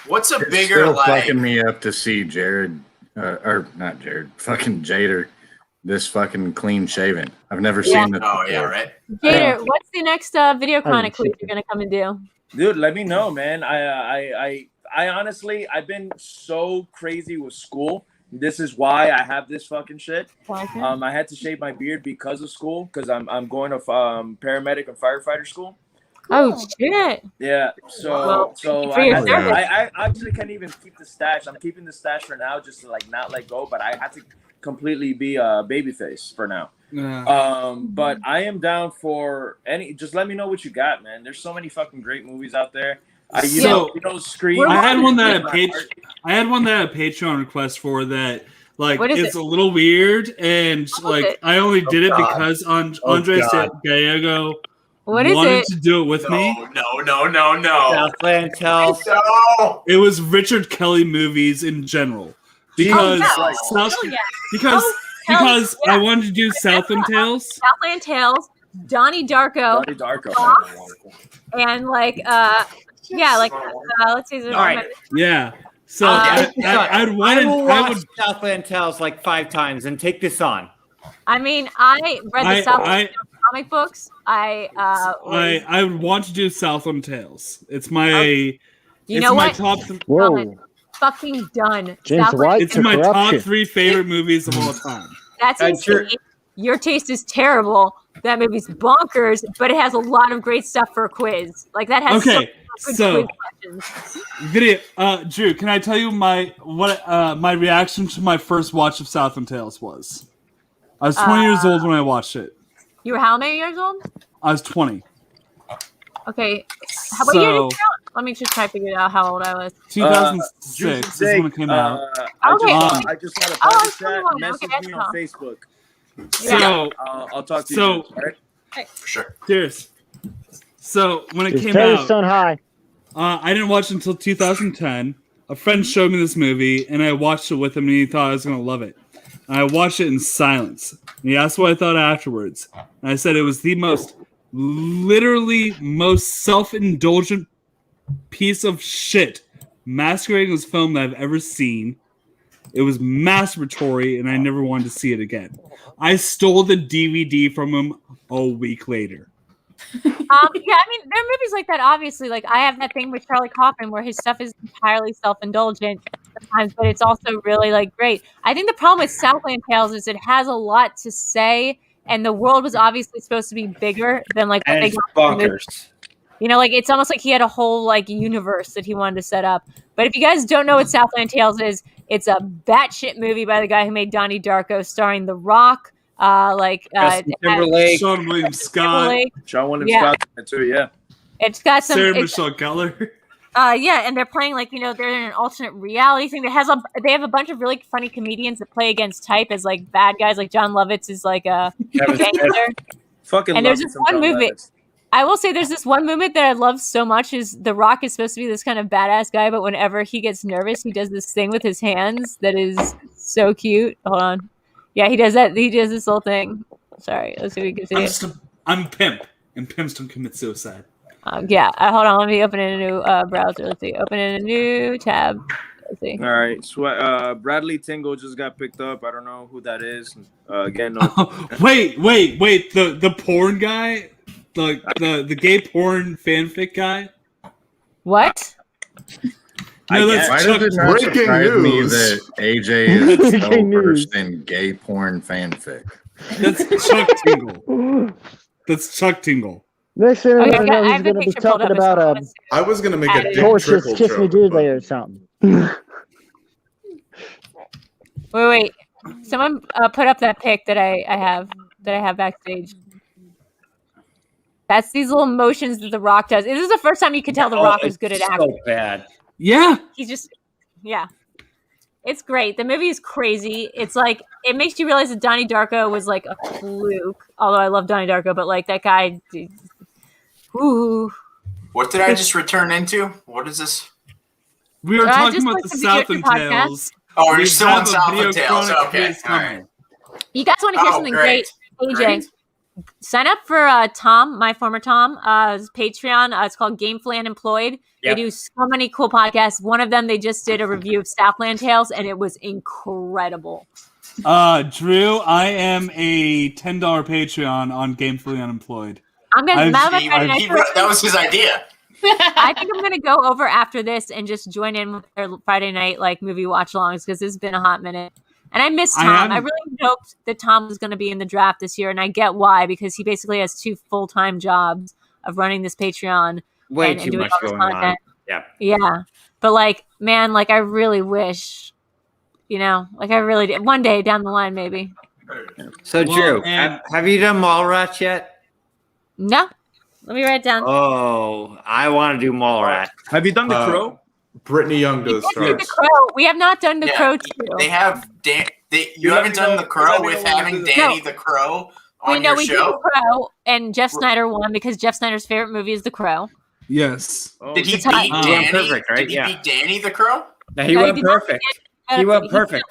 D: What's a
K: It's
D: bigger
K: still
D: like?
K: fucking me up to see Jared, or not Jared, fucking Jader, this fucking clean shaven. I've never seen this.
D: Oh
K: before.
D: yeah, right.
O: Jader, what's the next video chronic quiz you're gonna come and do?
Q: Dude, let me know, man. I honestly, I've been so crazy with school. This is why I have this fucking shit.
O: Okay.
Q: I had to shave my beard because of school, because I'm going to paramedic and firefighter school.
O: Oh shit!
Q: Yeah, so I actually can't even keep the stash. I'm keeping the stash for now, just to like not let go. But I had to completely be a babyface for now.
A: Yeah.
Q: But I am down for any. Just let me know what you got, man. There's so many fucking great movies out there. Scream.
A: I had one that I had a Patreon request for that. Like, it's a little weird, and like I only did it because Andre Gallego wanted to do it with me.
D: No.
B: Southland Tales.
D: No.
A: It was Richard Kelly movies in general because because I wanted to do Southland Tales.
O: Southland Tales, Donnie Darko, and like let's see.
B: All right.
A: Yeah. So I would
B: Southland Tales like 5 times and take this on.
O: I mean, I read the Southland Tales comic books.
A: I would want to do Southland Tales. It's my top.
I: Whoa.
O: Fucking done.
I: James White
A: It's my top 3 favorite movies of all time.
O: That's insane. Your taste is terrible. That movie's bonkers, but it has a lot of great stuff for a quiz. Like that has good quiz questions.
A: Drew, can I tell you my reaction to my first watch of Southland Tales was? I was 20 years old when I watched it.
O: You were how many years old?
A: I was 20.
O: Okay. What year did you out? Let me just try to figure out how old I was.
A: 2006 is when it came out.
Q: I just had a private chat. Message me on Facebook.
A: So
Q: I'll talk to you.
O: Right?
D: For sure.
A: Cheers. So when it came
I: Toast on high.
A: I didn't watch it until 2010. A friend showed me this movie, and I watched it with him, and he thought I was going to love it. And I watched it in silence. And he asked what I thought afterwards. And I said it was the most self-indulgent piece of shit masquerading as film that I've ever seen. It was masturbatory, and I never wanted to see it again. I stole the DVD from him a week later.
O: Yeah, I mean, there are movies like that. Obviously, like I have that thing with Charlie Kaufman where his stuff is entirely self-indulgent sometimes, but it's also really like great. I think the problem with Southland Tales is it has a lot to say, and the world was obviously supposed to be bigger than like what
B: And
O: they
B: it's
O: got from the movie.
B: bonkers.
O: You know, like it's almost like he had a whole like universe that he wanted to set up. But if you guys don't know what Southland Tales is, it's a batshit movie by the guy who made Donnie Darko, starring The Rock,
B: Justin Timberlake,
A: Sean William Scott,
Q: Sean William
O: Yeah.
Q: Scott too. Yeah.
O: It's got some.
A: Sarah
O: It's,
A: Michelle Gellar.
O: yeah, and they're playing like they're in an alternate reality thing that has they have a bunch of really funny comedians that play against type as like bad guys. Like John Lovitz is like a gangster.
Q: Fucking
O: And
Q: love
O: there's
Q: me
O: this
Q: some
O: one
Q: John
O: movie.
Q: Lovitz.
O: I will say there's this one movement that I love so much is The Rock is supposed to be this kind of badass guy, but whenever he gets nervous, he does this thing with his hands that is so cute. Hold on. Yeah, he does that. He does this whole thing. Sorry. Let's see if we can see it.
A: I'm pimp, and pimps don't commit suicide.
O: Yeah. Hold on. Let me open in a new browser. Let's see. Open in a new tab. Let's see.
Q: All right. Bradley Tingle just got picked up. I don't know who that is. Again, no.
A: Wait. The porn guy, the gay porn fanfic guy.
O: What?
A: No,
K: Why
A: that's
K: does it not
L: Breaking
K: surprise me
L: news.
K: that AJ is so
I: Breaking news.
K: versed in gay porn fanfic?
A: That's Chuck Tingle. That's Chuck Tingle.
I: Next thing I
O: Okay,
I: know,
O: I
I: he's
O: have the
I: going to be
O: picture pulled
I: talking
O: up.
I: about
L: I was gonna make a Dick
I: torches
L: Trickle
I: kiss me
L: joke.
I: dude
L: but-
I: later or something.
O: Wait. Someone put up that pic that I have backstage. That's these little motions that The Rock does. This is the first time you can tell The Rock is good at acting.
B: So bad.
A: Yeah.
O: He's just, yeah. It's great. The movie is crazy. It's like, it makes you realize that Donnie Darko was like a fluke. Although I love Donnie Darko, but like that guy, ooh.
E: What did I just return into? What is this?
A: We were
O: I
A: talking
O: just
A: about the
O: listened to your
A: Southland
O: podcast.
A: Tales.
E: Oh, we're
A: We
E: still
A: have
E: on
A: a
E: Southland
A: video
E: Tales.
A: chronic
E: Okay.
A: quiz
E: All
A: coming.
E: right.
O: You guys want to hear
E: Oh,
O: something
E: great.
O: great? AJ,
E: Great.
O: sign up for Tom, my former Tom, his Patreon. It's called Gamefully Unemployed.
B: Yep.
O: They do so many cool podcasts. One of them, they just did a review of Southland Tales, and it was incredible.
A: Drew, I am a $10 Patreon on Gamefully Unemployed.
O: I'm gonna.
E: That was his idea.
O: I think I'm gonna go over after this and just join in with their Friday night like movie watch-alongs because it's been a hot minute. And I miss Tom. I really hoped that Tom was going to be in the draft this year, and I get why because he basically has 2 full-time jobs of running this Patreon.
B: Way
O: and
B: too
O: doing
B: much
O: all this
B: going on.
O: content.
B: Yeah.
O: But like, man, like I really wish, like I really did. One day down the line, maybe.
B: So Drew, have you done Mallrats yet?
O: No. Let me write it down.
B: Oh, I want to do Mallrats.
Q: Have you done The Crow?
L: Brittany Young does
O: The
L: stars.
O: Crow. We have not done The Crow 2.
E: They have you haven't done The Crow with having Danny the Crow on your
O: we
E: show?
O: did The Crow, and Jeff Snyder won because Jeff Snyder's favorite movie is The Crow.
A: Yes.
E: Did he
O: It's hot.
E: beat Danny?
B: Perfect, right?
E: Did he beat Danny the Crow?
B: No, he went perfect. He went perfect.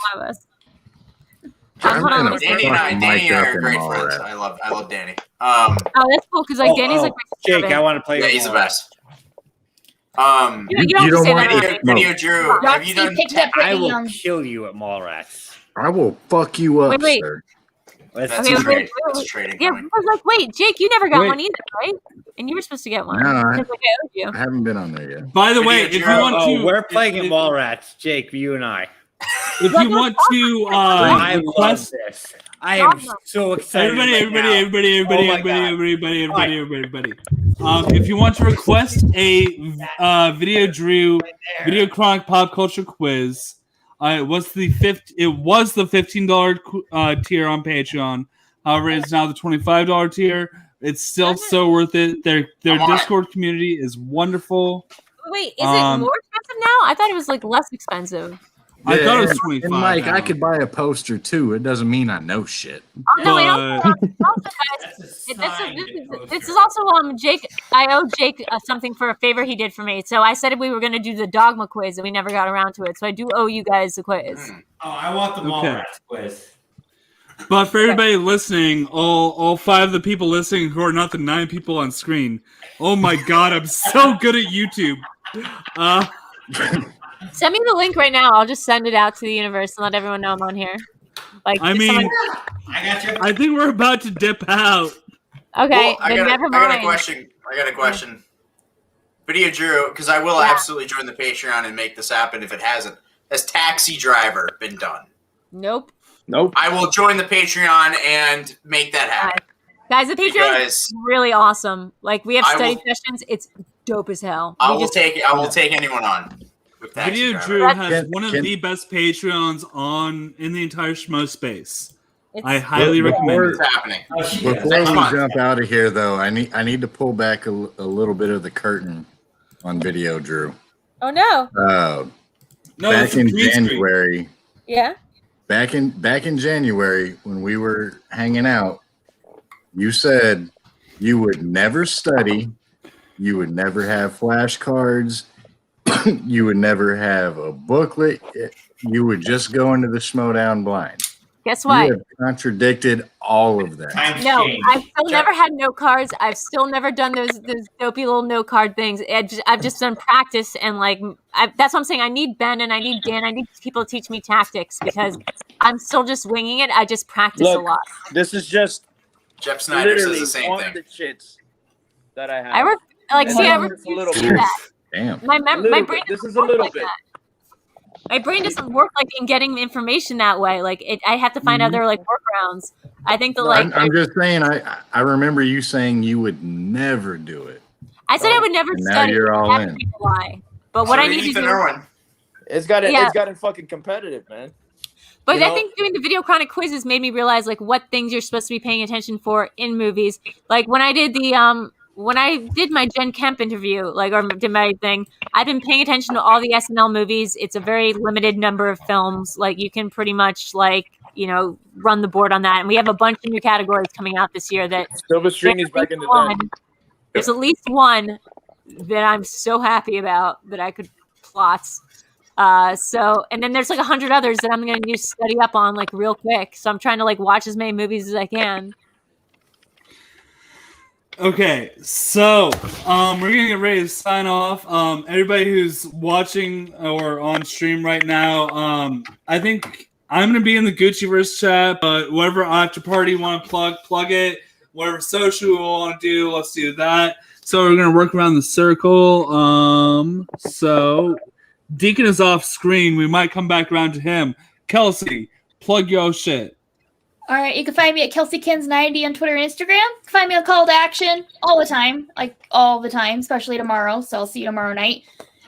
O: Hold on, let me see.
E: Danny and I, Danny
K: Mike
E: are
K: up in
E: great
K: Mallrats.
E: friends. I love Danny.
O: Oh, that's cool because like Danny's like my
B: Jake,
O: sister.
B: I want to play.
E: Yeah,
B: with
E: he's the
B: Mallrats.
E: best.
O: You don't have to say that.
E: Video Drew, have you done?
B: I will kill you at Mallrats.
K: I will fuck you up,
O: Wait.
K: sir.
B: Let's
E: That's
B: do
E: a
B: it.
E: trade. That's a trading
O: Yeah, I
E: point.
O: was like, wait, Jake, you never got
K: Wait.
O: one either, right? And you were supposed to get one.
K: No, I-
O: Because, like, I owed you.
K: I haven't been on there yet.
A: By the way, if you want to,
B: we're playing at Mallrats, Jake, you and I.
A: if you want to
B: I love
A: request,
B: this. I am so excited.
A: everybody. If you want to request a Video Chronic Pop Culture Quiz, it was the $15 tier on Patreon. However, it's now the $25 tier. It's still so worth it. Their Discord community is wonderful.
O: Wait, is it more expensive now? I thought it was like less expensive.
A: I thought it was
K: and
A: 25.
K: Mike,
A: now.
K: I could buy a poster too. It doesn't mean I know shit.
O: Oh no! Wait, also, guys, this is also Jake. I owe Jake something for a favor he did for me. So I said we were going to do the dogma quiz, and we never got around to it. So I do owe you guys the quiz.
B: Oh, I want the Mallrats quiz.
A: But for everybody listening, all 5 of the people listening who are not the 9 people on screen, oh my god, I'm so good at YouTube.
O: Send me the link right now. I'll just send it out to the universe and let everyone know I'm on here. Like,
A: I mean, I think we're about to dip out.
O: Okay,
E: I
O: then
E: got
O: never mind.
E: a question. I got a question. Video Drew, because I will absolutely join the Patreon and make this happen if it hasn't. Has Taxi Driver been done?
O: Nope.
E: I will join the Patreon and make that happen.
O: Guys, the Patreon is really awesome. Like, we have
E: I
O: study
E: will-
O: sessions. It's dope as hell.
E: I
O: We
E: will
O: just-
E: take anyone on. with Taxi
A: Video
E: Driver.
A: Drew has one of the best Patreons in the entire Schmo space. I highly recommend it.
E: It's happening.
K: Before we jump out of here, though, I need to pull back a little bit of the curtain on Video Drew.
O: Oh no!
K: Back in January.
O: Yeah.
K: Back in January when we were hanging out, you said you would never study, you would never have flashcards, you would never have a booklet, you would just go into the Schmodown blind.
O: Guess what?
K: You have contradicted all of that.
O: No, I've still never had note cards. I've still never done those dopey little note card things. I've just done practice and that's what I'm saying. I need Ben and I need Dan. I need people to teach me tactics because I'm still just winging it. I just practice a lot.
Q: This is just
E: Jeff Snyder says
Q: literally
E: the same
Q: one
E: thing.
Q: of the shits that I have.
O: I refuse to do that.
K: Damn.
O: My brain
Q: This is
O: doesn't
Q: a little
O: work like
Q: bit.
O: that. My brain doesn't work like in getting information that way. I have to find other workarounds. I think
K: I'm just saying. I remember you saying you would never do it.
O: I said I would never
K: And now
O: study.
K: you're all
O: That's
K: in.
O: a lie. But what I need to do.
Q: It's got it.
O: Yeah.
Q: It's got it fucking competitive, man.
O: But
Q: You
O: I
Q: know-
O: think doing the video chronic quizzes made me realize what things you're supposed to be paying attention for in movies. Like when I did my Jen Kemp interview, or did my thing, I've been paying attention to all the SNL movies. It's a very limited number of films. You can pretty much run the board on that. And we have a bunch of new categories coming out this year that
Q: Silver Stringy's back in the day.
O: there's at least one that I'm so happy about that I could plot. And then there's 100 others that I'm going to study up on real quick. So I'm trying to watch as many movies as I can.
A: Okay, so we're gonna get ready to sign off. Everybody who's watching or on stream right now, I think I'm gonna be in the Gucciverse chat, but whatever after party you want to plug it. Whatever social we want to do, let's do that. So we're gonna work around the circle. So Deacon is off screen. We might come back around to him. Kelsey, plug your shit.
J: All right, you can find me at KelseyKins90 on Twitter and Instagram. You can find me on Call to Action all the time, especially tomorrow. So I'll see you tomorrow night.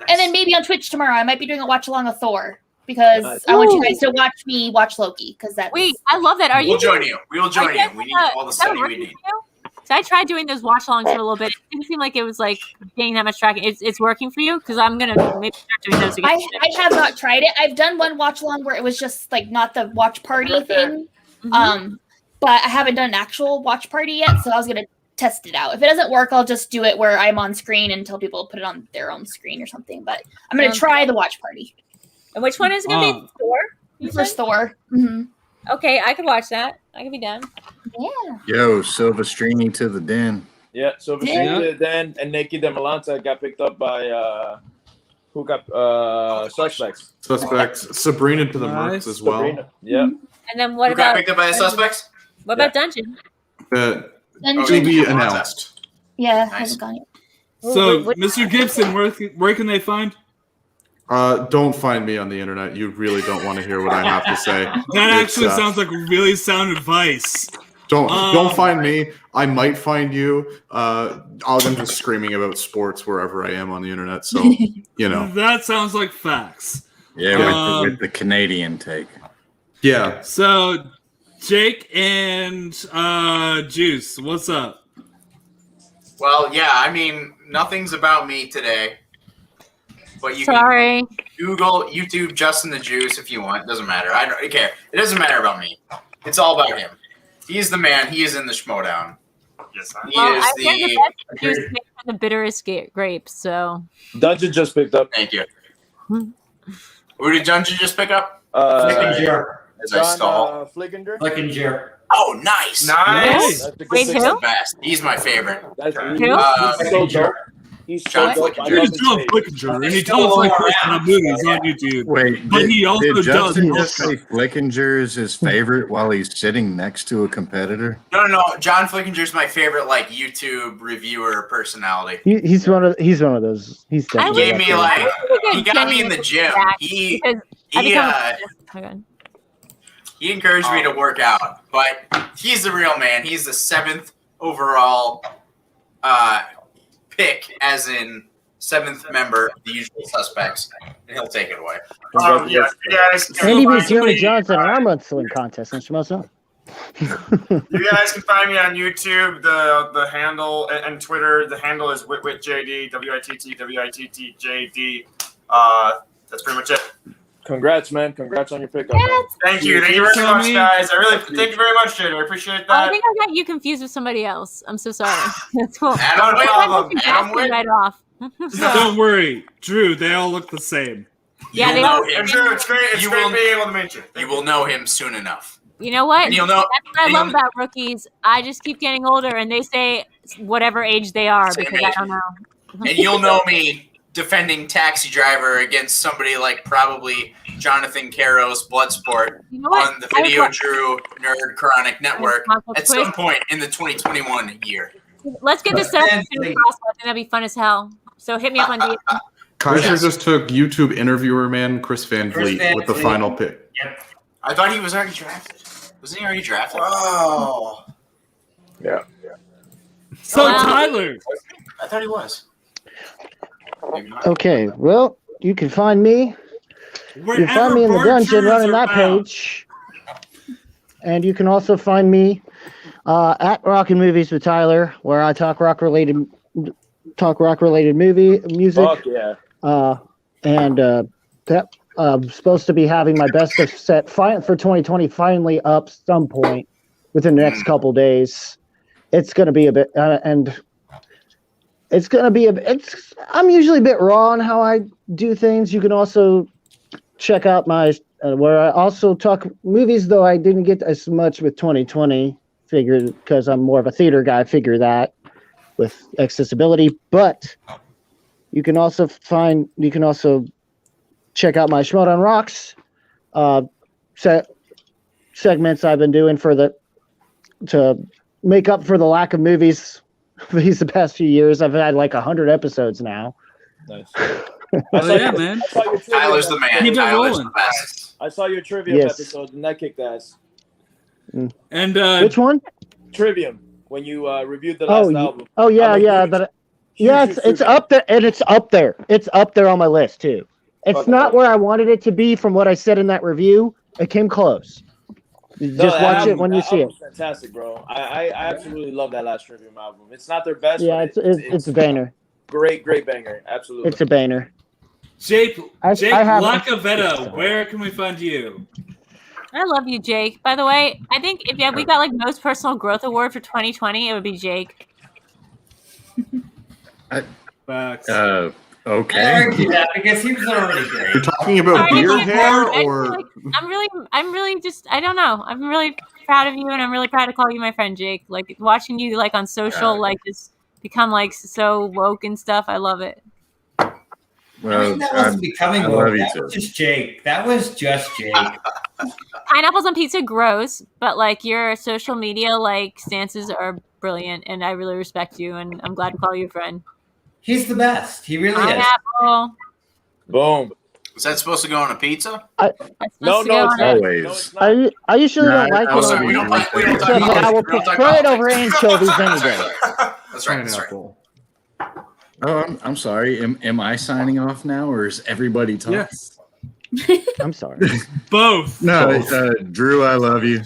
J: And then maybe on Twitch tomorrow. I might be doing a watch along of Thor because I want you guys to watch me watch Loki because that's.
O: Wait, I love that.
E: We'll join you. We will join you. We need all the study we need.
O: So I tried doing those watch alongs for a little bit. It didn't seem like it was gaining that much traction. It's working for you because I'm gonna maybe start doing those again.
J: I have not tried it. I've done one watch along where it was just not the watch party thing. But I haven't done an actual watch party yet, so I was gonna test it out. If it doesn't work, I'll just do it where I'm on screen and tell people to put it on their own screen or something. But I'm gonna try the watch party.
O: And which one is it gonna be? Thor?
J: First Thor. Mm-hmm.
O: Okay, I could watch that. I could be down.
J: Yeah.
K: Yo, Silvestrini to the den.
Q: Yeah, Silver Stringy then and Nikki DeMalanta got picked up by who got Suspects.
L: Sabrina to the Mercs as well.
Q: Sabrina. Yeah.
O: And then what
E: Who
O: about
E: got picked up by the Suspects?
O: What about Dungeon?
J: Dungeon.
L: To be announced.
J: Yeah, hasn't gone yet.
A: So, Mr. Gibson, where can they find?
L: Don't find me on the internet. You really don't want to hear what I have to say.
A: That actually sounds like really sound advice.
L: Don't find me. I might find you. I'm just screaming about sports wherever I am on the internet. So
A: That sounds like facts.
K: Yeah, with the Canadian take.
L: Yeah.
A: So, Jake and Juice, what's up?
E: Well, yeah. I mean, nothing's about me today. But you
O: can
E: Google, YouTube, Justin the Juice if you want. Doesn't matter. I don't care. It doesn't matter about me. It's all about him. He's the man. He is in the Schmodown. Yes, he is
O: the best juice made from the bitterest grapes. So
Q: Dungeon just picked up.
E: Thank you. Who did Dungeon just pick up?
N: Flickinger.
E: As I stall.
N: Flickinger.
E: Oh, nice.
O: Wait,
E: He's
O: who?
E: the best. He's my favorite.
Q: That's
O: Who?
Q: He's
E: John
Q: dope. I
E: Flickinger.
Q: love
A: He's
Q: his
A: John
Q: face.
A: Flickinger, and he tells like personal movies on YouTube.
K: Wait,
A: but he also
K: did
A: does.
K: Justin just say Flickinger is his favorite while he's sitting next to a competitor?
E: No. John Flickinger's my favorite like YouTube reviewer personality.
I: He's one of those. He's
E: He
I: definitely
E: gave
I: up
E: me
I: there.
E: like he got me in the gym. He encouraged me to work out, but he's the real man. He's the 7th overall pick, as in 7th member of the Usual Suspects, and he'll take it away.
D: Yeah, guys.
I: And he beat Jeremy Johnson in our mudslinging contest in Shimosa.
D: You guys can find me on YouTube, the handle, and Twitter. The handle is WittJD, WITTWITTJD. That's pretty much it.
Q: Congrats, man. Congrats on your pickup.
D: Thank you very much, guys. Thank you very much, Jada. I appreciate that.
O: I think I got you confused with somebody else. I'm so sorry. That's cool.
D: No problem.
O: Right off.
A: Don't worry, Drew. They all look the same.
O: Yeah, they all.
D: Drew, it's great. It's great being able to meet you.
E: You will know him soon enough.
O: You know what?
E: And you'll know.
O: That's what I love about rookies. I just keep getting older, and they say whatever age they are because I don't know.
E: And you'll know me defending Taxi Driver against somebody like probably Jonathan Caro's Bloodsport on the Video Drew Nerd Chronic Network at some point in the 2021 year.
O: Let's get this set up as soon as possible. I think that'd be fun as hell. So hit me up on DM.
L: Kaiser just took YouTube interviewer man Chris Van Vliet with the final pick.
E: Yep. I thought he was already drafted. Wasn't he already drafted? Oh.
Q: Yeah.
A: So Tyler,
E: I thought he was.
I: Okay, well, you can find me. You can find me in the dungeon running that page. And you can also find me at Rockin' Movies with Tyler, where I talk rock related music.
Q: Fuck yeah.
I: That I'm supposed to be having my best of set for 2020 finally up some point within the next couple days. It's going to be a bit, I'm usually a bit raw on how I do things. You can also check out my, where I also talk movies, though I didn't get as much with 2020, because I'm more of a theater guy, figure that with accessibility. But you can also check out my Schmod on Rocks segments I've been doing to make up for the lack of movies the past few years. I've had like 100 episodes now.
Q: Nice.
A: Yeah, man.
E: Tyler's the man. Tyler's the best.
Q: I saw your Trivium episode, and that kicked ass.
A: And
I: which one?
Q: Trivium, when you reviewed the last album.
I: Oh yeah, it's up there, and it's up there. It's up there on my list too. It's not where I wanted it to be from what I said in that review. It came close. Just watch it when you see it.
Q: Fantastic, bro. I absolutely love that last Trivium album. It's not their best.
I: Yeah, it's a banger.
Q: Great banger. Absolutely.
I: It's a banger.
A: Jake
I: I have
A: Lacavetta, where can we find you?
O: I love you, Jake. By the way, I think if we got like most personal growth award for 2020, it would be Jake.
K: Okay.
B: Yeah, because he was already great.
L: You're talking about beard hair, or
O: I'm really just, I don't know. I'm really proud of you, and I'm really proud to call you my friend, Jake. Like watching you like on social, like just become like so woke and stuff. I love it.
K: Well,
B: that wasn't becoming
K: I
B: woke.
K: love you
B: That
K: too.
B: was just Jake. That was just Jake.
O: Pineapples on pizza, gross, but like your social media like stances are brilliant, and I really respect you, and I'm glad to call you a friend.
B: He's the best. He really is.
O: Pineapple.
Q: Boom.
E: Was that supposed to go on a pizza?
Q: No, it's not.
K: Always.
I: I usually don't like
E: Oh,
I: it.
E: sorry, we don't talk
I: I
E: about
I: will prefer it over anchovies any day.
E: That's right.
K: Oh, I'm sorry. Am I signing off now, or is everybody talking?
A: Yes.
I: I'm sorry.
A: Both.
K: No, Drew, I love you.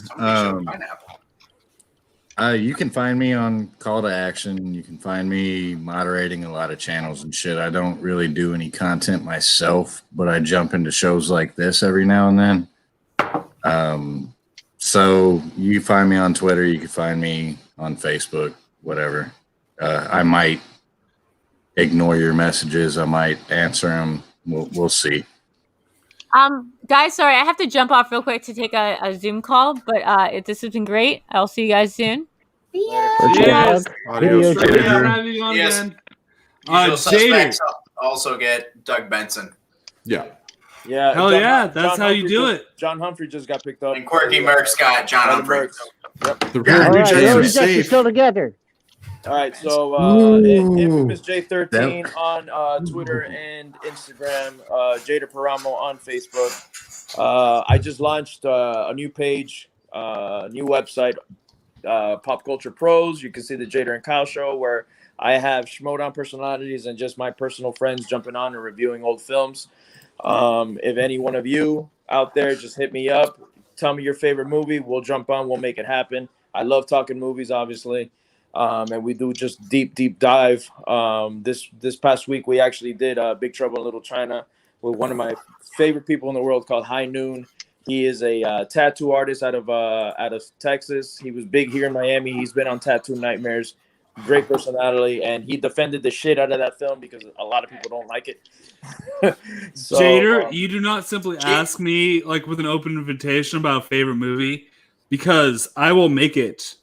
K: You can find me on Call to Action. You can find me moderating a lot of channels and shit. I don't really do any content myself, but I jump into shows like this every now and then. So you can find me on Twitter. You can find me on Facebook, whatever. I might ignore your messages. I might answer them. We'll see.
O: Guys, sorry, I have to jump off real quick to take a Zoom call, but this has been great. I'll see you guys soon.
J: Yeah.
A: Yes.
L: Adios.
A: Great to have you on
E: Yes.
A: again.
E: Usual suspects also get Doug Benson.
L: Yeah.
Q: Yeah.
A: Hell yeah, that's how you do it.
Q: John Humphrey just got picked up.
E: And Quirky Merck's got John Humphrey.
Q: Yep.
L: The
I: All right,
L: Jays are
I: Jets are
L: safe.
I: still together.
Q: All right, so Infamous J13 on Twitter and Instagram, Jader Paramo on Facebook. I just launched a new page, new website, Pop Culture Pros. You can see the Jader and Kyle show where I have Schmodown personalities and just my personal friends jumping on and reviewing old films. If any one of you out there, just hit me up. Tell me your favorite movie. We'll jump on. We'll make it happen. I love talking movies, obviously. And we do just deep dive. This past week, we actually did Big Trouble in Little China with one of my favorite people in the world called High Noon. He is a tattoo artist out of Texas. He was big here in Miami. He's been on Tattoo Nightmares. Great personality, and he defended the shit out of that film because a lot of people don't like it. So,
A: Jader, you do not simply ask me like with an open invitation about a favorite movie because I will make it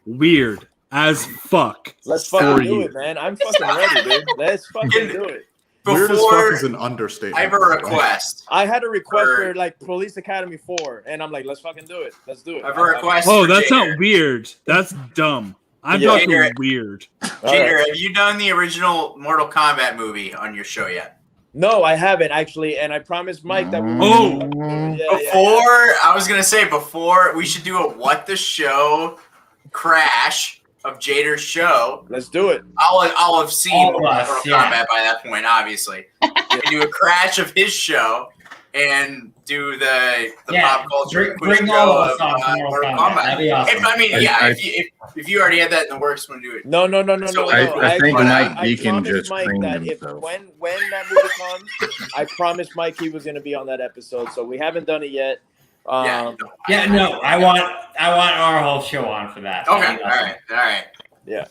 A: weird as fuck.
Q: Let's fucking do it, man. I'm fucking ready, dude. Let's fucking do it.
L: Weird as fuck is an understatement.
E: I have a request.
Q: I had a request for like Police Academy 4, and I'm like, let's fucking do it. Let's do it.
E: I have a request.
A: Oh, that's not weird. That's dumb. I'm talking weird.
E: Jader, have you done the original Mortal Kombat movie on your show yet?
Q: No, I haven't actually, and I promised Mike that we
E: I was gonna say before we should do a What the Show crash of Jader's show.
Q: Let's do it.
E: I'll have seen
R: All of us,
E: Mortal
R: yeah.
E: Kombat by that point, obviously. Do a crash of his show and do the pop culture quiz
R: bring
E: show
R: all of us
E: of
R: on to
E: Mortal
R: Mortal
E: Kombat.
R: Kombat. That'd be awesome.
E: If you already had that in the works, want to do it.
Q: No.
K: I think Mike Deacon
Q: promised
K: just
Q: Mike
K: creamed
Q: that if
K: himself.
Q: when that movie comes, I promised Mike he was going to be on that episode. So we haven't done it yet.
R: No, I want our whole show on for that.
E: Okay, all right.
Q: Yeah.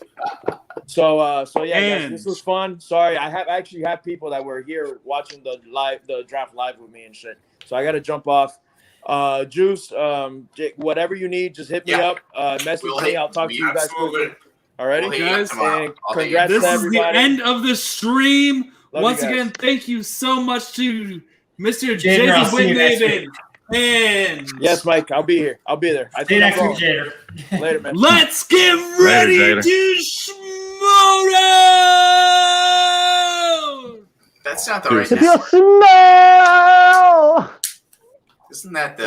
Q: So yeah, guys,
A: And-
Q: this was fun. Sorry, I actually have people that were here watching the draft live with me and shit. So I got to jump off. Juice, whatever you need, just hit me up. Message me. I'll talk to you guys quickly. Alrighty,
A: Guys,
Q: and congrats
A: this
Q: to
A: is the
Q: everybody.
A: end of the stream.
Q: Love
A: Once
Q: you guys.
A: again, thank you so much to Mr.
R: Jader, I'll
A: Jason
R: see you next
A: Wittneben. And
Q: Yes, Mike, I'll be here. I'll be there. I
R: See you
Q: think
R: next
Q: I'm
R: week,
Q: going.
R: Jader.
Q: Later, man.
A: let's get ready
K: Jader.
A: to schmodown!
E: That's not the
L: Dude,
E: right.
I: If you smell
E: Isn't that the